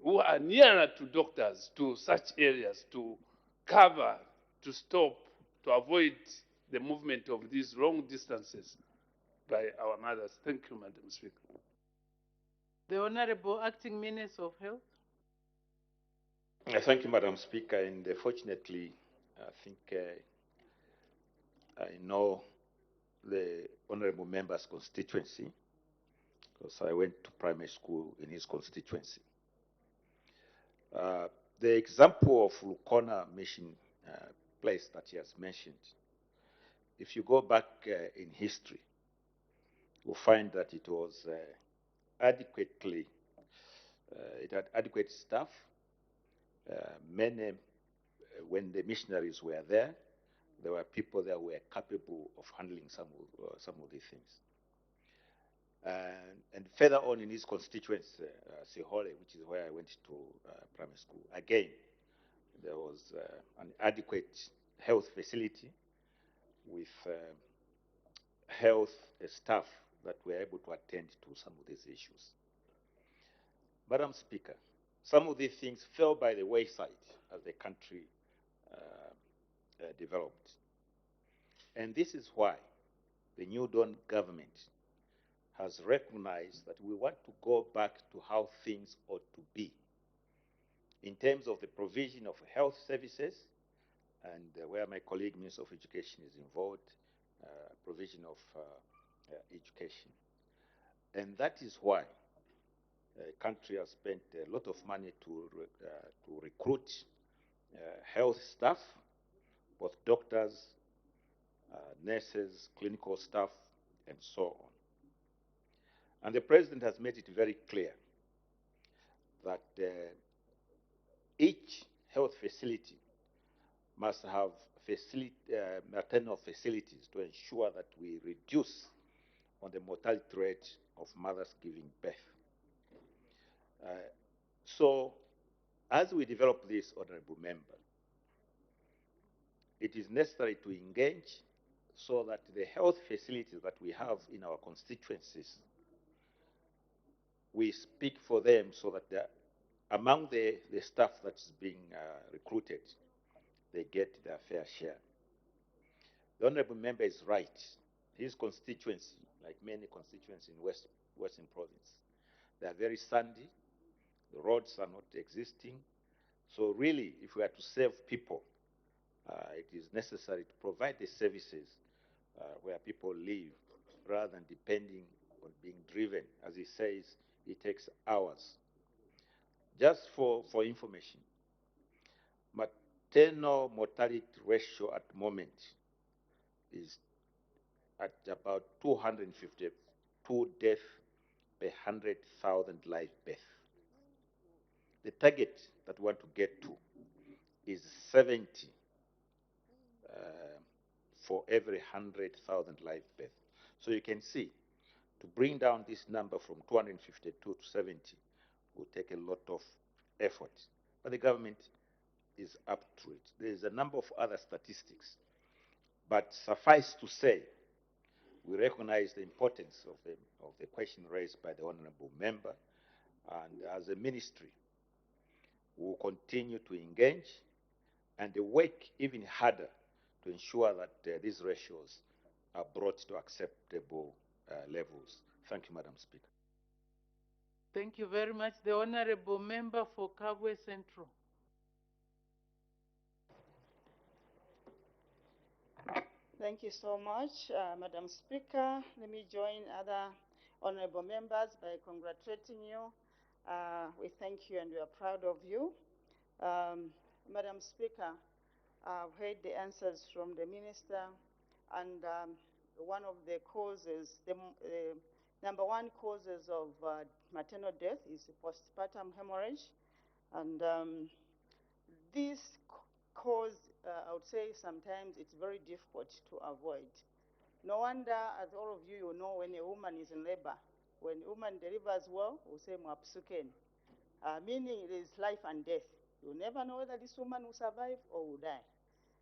who are nearer to doctors to such areas to cover, to stop, to avoid the movement of these long distances by our mothers? Thank you, Madam Speaker. The Honorable Acting Minister of Health. Thank you, Madam Speaker. And fortunately, I think I know the honorable member's constituency because I went to primary school in his constituency. The example of Rukona mission place that he has mentioned, if you go back in history, you'll find that it was adequately, it had adequate staff. Many, when the missionaries were there were people that were capable of handling some of these things. And further on in his constituency, Sihole, which is where I went to primary school, again, there was an adequate health facility with health staff that were able to attend to some of these issues. Madam Speaker, some of these things fell by the wayside as the country developed. And this is why the New Dawn government has recognized that we want to go back to how things ought to be in terms of the provision of health services and where my colleague Minister of Education is involved, provision of education. And that is why the country has spent a lot of money to recruit health staff, both doctors, nurses, clinical staff, and so on. And the President has made it very clear that each health facility must have maternal facilities to ensure that we reduce on the mortality rate of mothers giving birth. So, as we develop this, Honorable Member, it is necessary to engage so that the health facilities that we have in our constituencies, we speak for them so that among the staff that's being recruited, they get their fair share. The Honorable Member is right. His constituency, like many constituencies in Western Province, they are very sandy. The roads are not existing. So really, if we are to save people, it is necessary to provide the services where people live rather than depending on being driven. As he says, it takes hours. Just for information, maternal mortality ratio at the moment is at about 252 deaths per 100,000 live births. The target that we want to get to is 70 for every 100,000 live births. So you can see, to bring down this number from 252 to 70 will take a lot of effort. But the government is up to it. There is a number of other statistics. But suffice to say, we recognize the importance of the question raised by the Honorable Member. And as a ministry, we will continue to engage and work even harder to ensure that these ratios are brought to acceptable levels. Thank you, Madam Speaker. Thank you very much. The Honorable Member for Kabwe Central. Thank you so much, Madam Speaker. Let me join other honorable members by congratulating you. We thank you and we are proud of you. Madam Speaker, I've heard the answers from the Minister, and one of the causes, the number one causes of maternal death is postpartum hemorrhage. And this cause, I would say sometimes it's very difficult to avoid. No wonder, as all of you know, when a woman is in labor, when a woman delivers well, we say mwapsuken, meaning it is life and death. You never know whether this woman will survive or will die.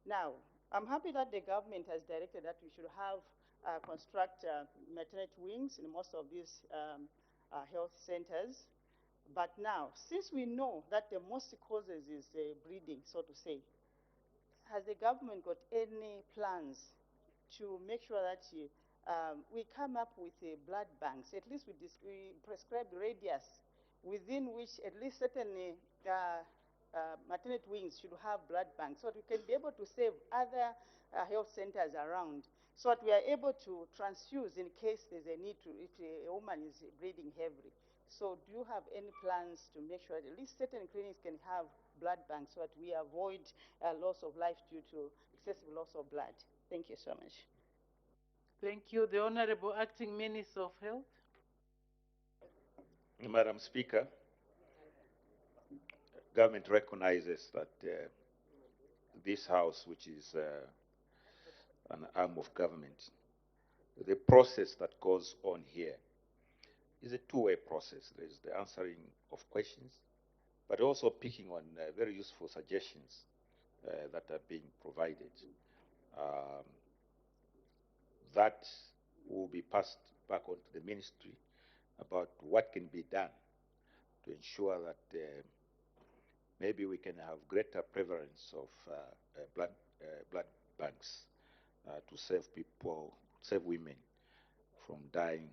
Now, I'm happy that the government has directed that we should have construct maternity wings in most of these health centers. But now, since we know that the most causes is breeding, so to say, has the government got any plans to make sure that we come up with blood banks? At least we prescribe radius within which at least certain maternity wings should have blood banks, so that we can be able to save other health centers around, so that we are able to transfuse in case there's a need to, if a woman is bleeding heavily. So do you have any plans to make sure that at least certain clinics can have blood banks so that we avoid loss of life due to excessive loss of blood? Thank you so much. Thank you. The Honorable Acting Minister of Health. Madam Speaker, government recognizes that this House, which is an arm of government, the process that goes on here is a two-way process. There is the answering of questions, but also picking on very useful suggestions that are being provided. That will be passed back on to the ministry about what can be done to ensure that maybe we can have greater prevalence of blood banks to save people, save women from dying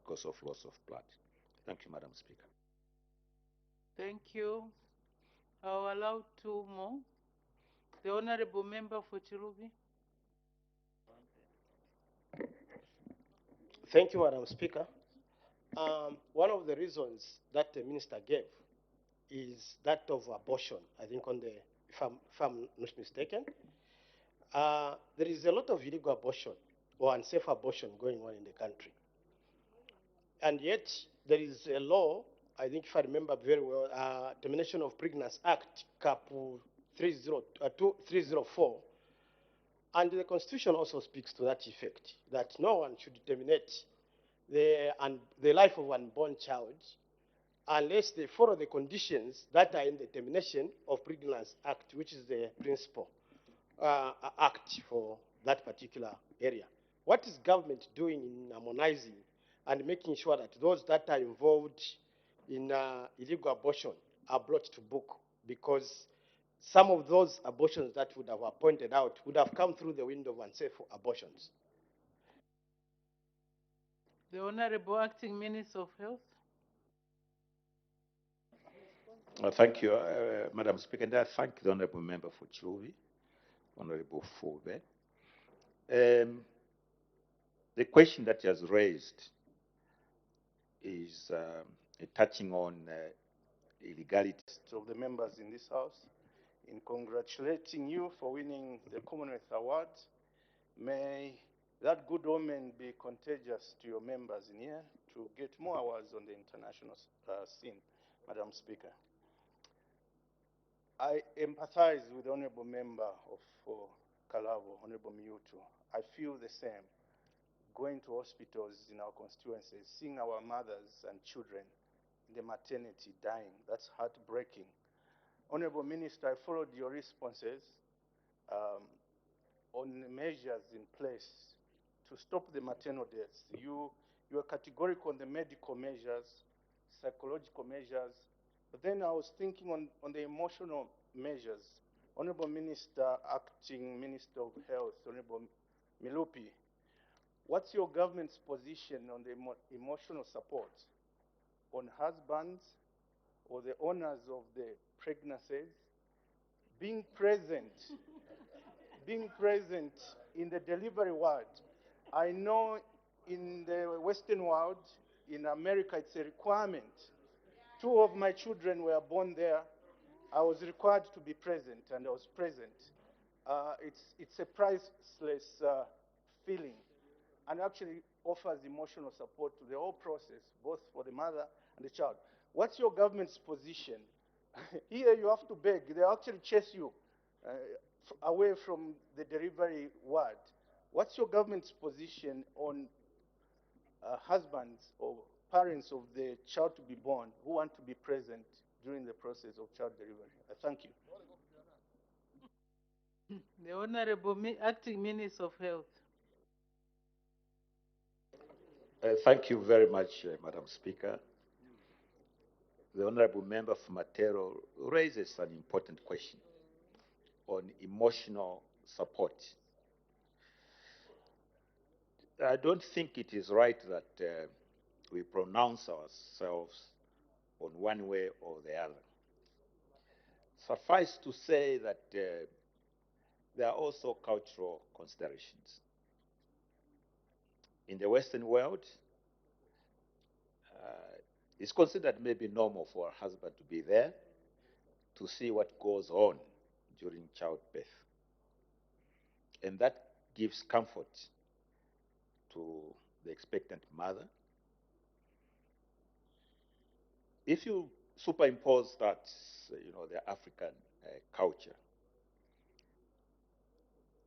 because of loss of blood. Thank you, Madam Speaker. Thank you. I'll allow two more. The Honorable Member for Chirubi. Thank you, Madam Speaker. One of the reasons that the minister gave is that of abortion. I think on the, if I'm not mistaken, there is a lot of illegal abortion or unsafe abortion going on in the country. And yet there is a law, I think if I remember very well, Termination of Pregnancy Act, Cap 304, and the Constitution also speaks to that effect, that no one should terminate the life of an unborn child unless they follow the conditions that are in the Termination of Pregnancy Act, which is the principal act for that particular area. What is government doing in harmonizing and making sure that those that are involved in illegal abortion are brought to book? Because some of those abortions that would have pointed out would have come through the window of unsafe abortions. The Honorable Acting Minister of Health. Thank you, Madam Speaker, and I thank the Honourable Member for Chirubi, Honourable Fulbe. The question that he has raised is touching on illegality of the members in this House in congratulating you for winning the Commonwealth Award. May that good omen be contagious to your members in here to get more awards on the international scene, Madam Speaker. I empathize with the Honourable Member of Kalabo, Honourable Miutu. I feel the same. Going to hospitals in our constituencies, seeing our mothers and children in the maternity dying, that's heartbreaking. Honourable Minister, I followed your responses on the measures in place to stop the maternal deaths. You are categorical on the medical measures, psychological measures, but then I was thinking on the emotional measures. Honourable Minister, Acting Minister of Health, Honourable Milupi, what's your government's position on the emotional support on husbands or the owners of the pregnancies being present in the delivery ward? I know in the Western world, in America, it's a requirement. 2 of my children were born there. I was required to be present, and I was present. It's a priceless feeling, and actually offers emotional support to the whole process, both for the mother and the child. What's your government's position? Here you have to beg. They actually chase you away from the delivery ward. what's your government's position on husbands or parents of the child to be born who want to be present during the process of child delivery? Thank you. The Honorable Acting Minister of Health. Thank you very much, Madam Speaker. The Honorable Member for Maternal raises an important question on emotional support. I don't think it is right that we pronounce ourselves on one way or the other. Suffice to say that there are also cultural considerations. In the Western world, it's considered maybe normal for a husband to be there to see what goes on during childbirth. And that gives comfort to the expectant mother. If you superimpose that, the African culture,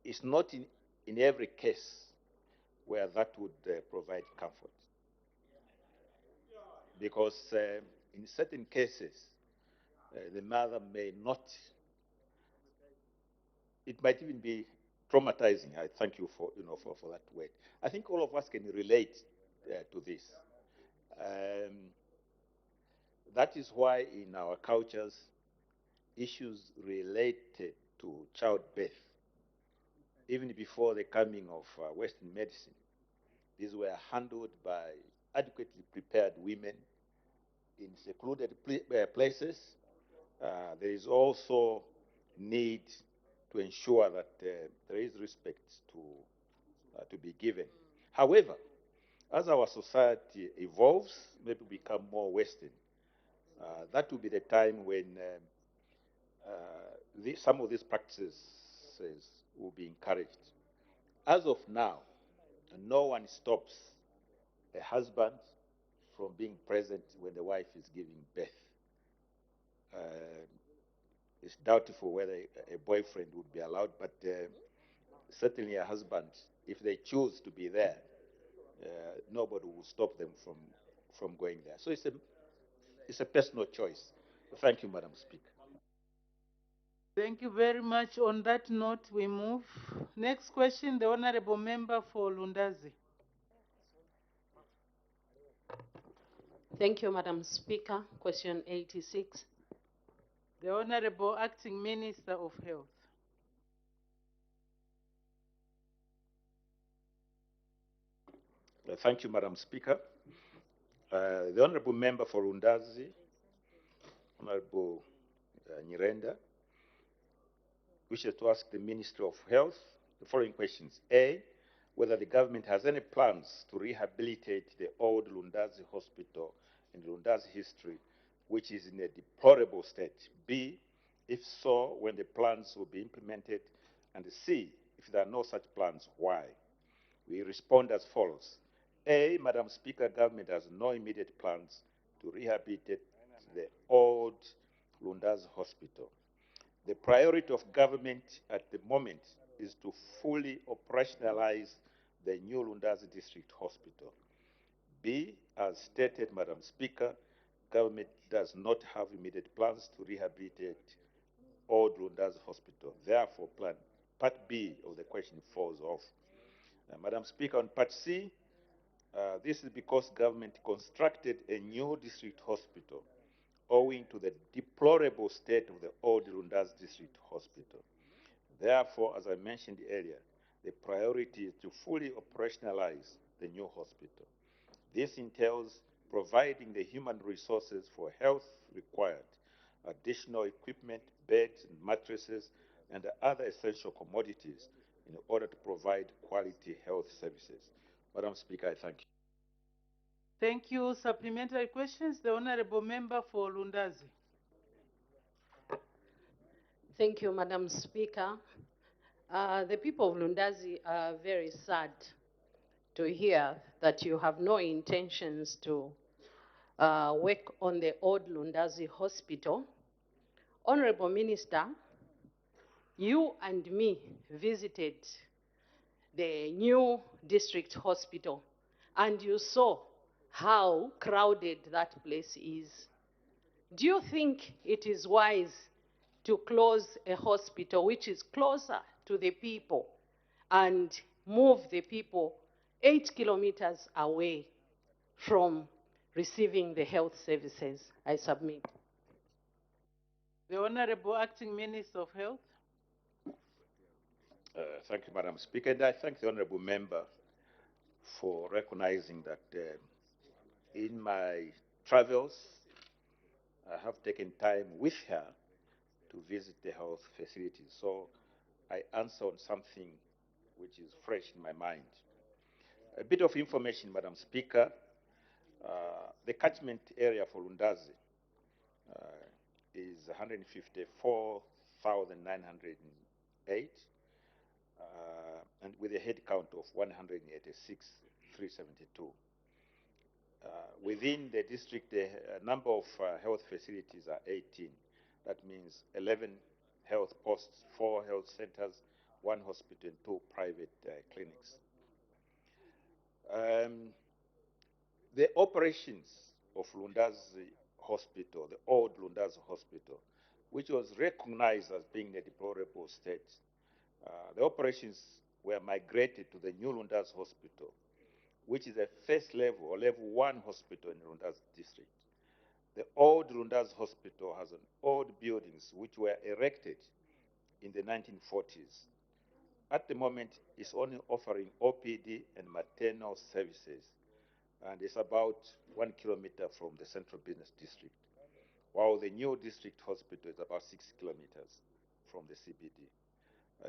it's not in every case where that would provide comfort. Because in certain cases, the mother may not, it might even be traumatizing. I thank you for that word. I think all of us can relate to this. That is why in our cultures, issues related to childbirth, even before the coming of Western medicine, these were handled by adequately prepared women in secluded places. There is also need to ensure that there is respect to be given. However, as our society evolves, maybe become more Western, that will be the time when some of these practices will be encouraged. As of now, no one stops a husband from being present when the wife is giving birth. It's doubtful whether a boyfriend would be allowed, but certainly a husband, if they choose to be there, nobody will stop them from going there. So it's a personal choice. Thank you, Madam Speaker. Thank you very much. On that note, we move. Next question, the Honorable Member for Lundazi. Thank you, Madam Speaker. Question 86. The Honorable Acting Minister of Health. Thank you, Madam Speaker. The Honorable Member for Lundazi, Honorable Nyirenda, wishes to ask the Ministry of Health the following questions. A, whether the government has any plans to rehabilitate the old Lundazi Hospital in Lundazi history, which is in a deplorable state. B, if so, when the plans will be implemented. And C, if there are no such plans, why? We respond as follows. A, Madam Speaker, government has no immediate plans to rehabilitate the old Lundazi Hospital. The priority of government at the moment is to fully operationalize the new Lundazi District Hospital. B, as stated, Madam Speaker, government does not have immediate plans to rehabilitate old Lundazi Hospital. Therefore, Part B of the question falls off. Madam Speaker, on Part C, this is because government constructed a new district hospital owing to the deplorable state of the old Lundazi District Hospital. Therefore, as I mentioned earlier, the priority is to fully operationalize the new hospital. This entails providing the human resources for health required, additional equipment, beds, and mattresses, and other essential commodities in order to provide quality health services. Madam Speaker, I thank you. Thank you. Supplementary questions. The Honorable Member for Lundazi. Thank you, Madam Speaker. The people of Lundazi are very sad to hear that you have no intentions to work on the old Lundazi Hospital. Honorable Minister, you and me visited the new district hospital, and you saw how crowded that place is. Do you think it is wise to close a hospital which is closer to the people and move the people 8 kilometers away from receiving the health services? I submit. The Honorable Acting Minister of Health. Thank you, Madam Speaker, and I thank the Honourable Member for recognizing that in my travels, I have taken time with her to visit the health facilities. So I answer on something which is fresh in my mind. A bit of information, Madam Speaker. The catchment area for Lundazi is 154,908, and with a head count of 186,372. Within the district, the number of health facilities are 18. That means 11 health posts, 4 health centers, 1 hospital, and 2 private clinics. The operations of Lundazi Hospital, the old Lundazi Hospital, which was recognized as being in a deplorable state, the operations were migrated to the new Lundazi Hospital, which is a first level or level 1 hospital in Lundazi district. The old Lundazi Hospital has an old buildings which were erected in the 1940s. At the moment, it's only offering OPD and maternal services, and it's about 1 kilometer from the central business district, while the new district hospital is about 6 kilometers from the CBD.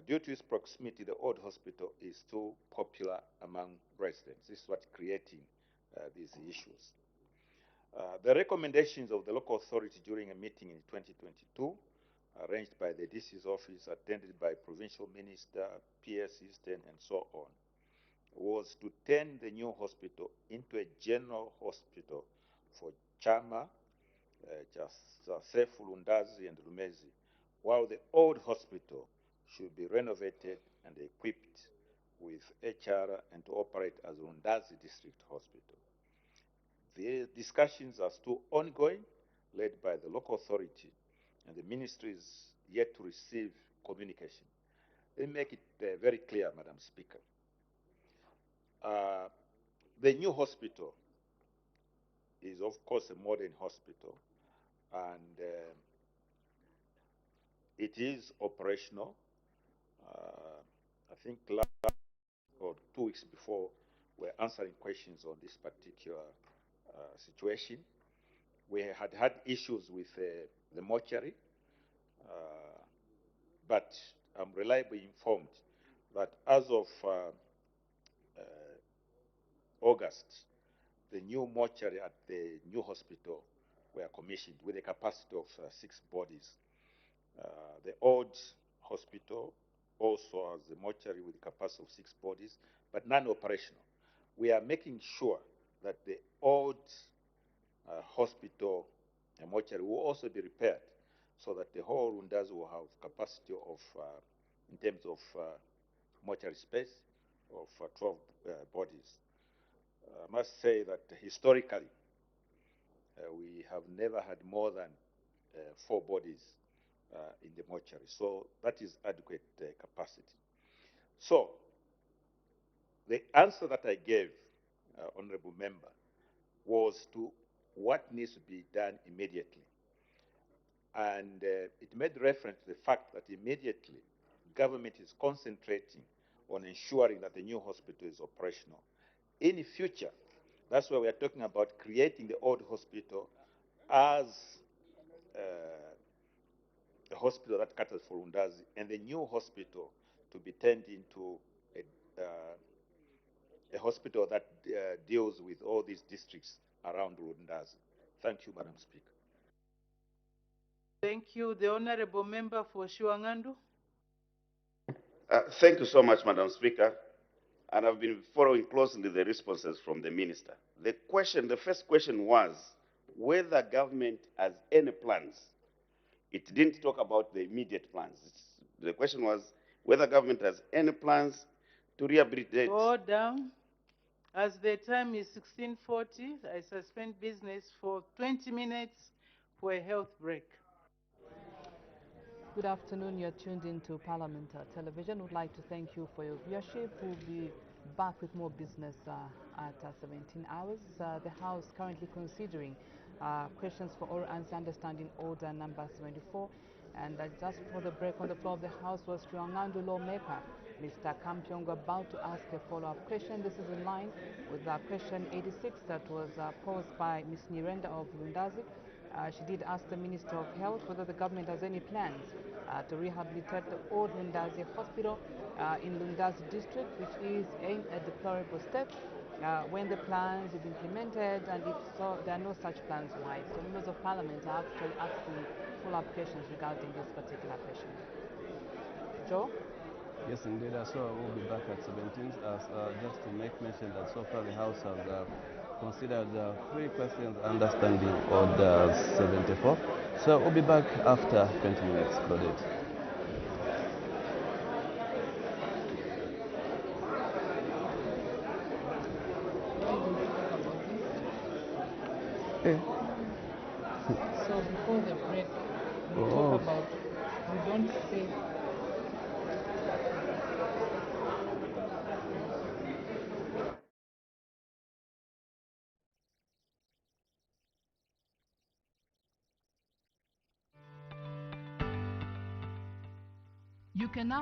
Due to its proximity, the old hospital is too popular among residents. This is what's creating these issues. The recommendations of the local authority during a meeting in 2022, arranged by the DC's office, attended by provincial minister, PS Eastern, and so on, was to turn the new hospital into a general hospital for Chama, Sefu, Lundazi, and Lumezi, while the old hospital should be renovated and equipped with HR and to operate as Lundazi District Hospital. The discussions are still ongoing, led by the local authority, and the ministry is yet to receive communication. Let me make it very clear, Madam Speaker. The new hospital is, of course, a modern hospital, and it is operational. I think last or 2 weeks before, we're answering questions on this particular situation. We had issues with the mortuary, but I'm reliably informed that as of August, the new mortuary at the new hospital were commissioned with a capacity of 6 bodies. The old hospital also has the mortuary with a capacity of 6 bodies, but non-operational. We are making sure that the old hospital and mortuary will also be repaired so that the whole Lundazi will have capacity of, in terms of mortuary space, of 12 bodies. I must say that historically, we have never had more than 4 bodies in the mortuary. So that is adequate capacity. So the answer that I gave, Honorable Member, was to what needs to be done immediately. And it made reference to the fact that immediately government is concentrating on ensuring that the new hospital is operational. In the future, that's why we are talking about creating the old hospital as a hospital that caters for Lundazi, and the new hospital to be turned into a hospital that deals with all these districts around Lundazi. Thank you, Madam Speaker. Thank you. The Honorable Member for Shuangandu. Thank you so much, Madam Speaker. And I've been following closely the responses from the minister. The first question was whether government has any plans. It didn't talk about the immediate plans. The question was whether government has any plans to rehabilitate. Order. As the time is 16:40, I suspend business for 20 minutes for a health break. Good afternoon. You're tuned into Parliament Television. We'd like to thank you for your viewership. We'll be back with more business at 17 hours. The House currently considering questions for oral answer understanding order number 74. And just before the break on the floor of the House was Triangandu lawmaker, Mr. Kampyong, about to ask a follow-up question. This is in line with question 86 that was posed by Ms. Nirenda of Lundazi. She did ask the Minister of Health whether the government has any plans to rehabilitate the old Lundazi hospital in Lundazi district, which is in a deplorable state. When the plans will be implemented, and if so, there are no such plans, why? So members of Parliament are actually asking follow-up questions regarding this particular question. Joe? Yes, indeed. So we'll be back at 17. Just to make mention that so far the House has considered 3 questions understanding order 74. So we'll be back after 20 minutes. Claudette. So before the break, we talk about, we don't say. You can now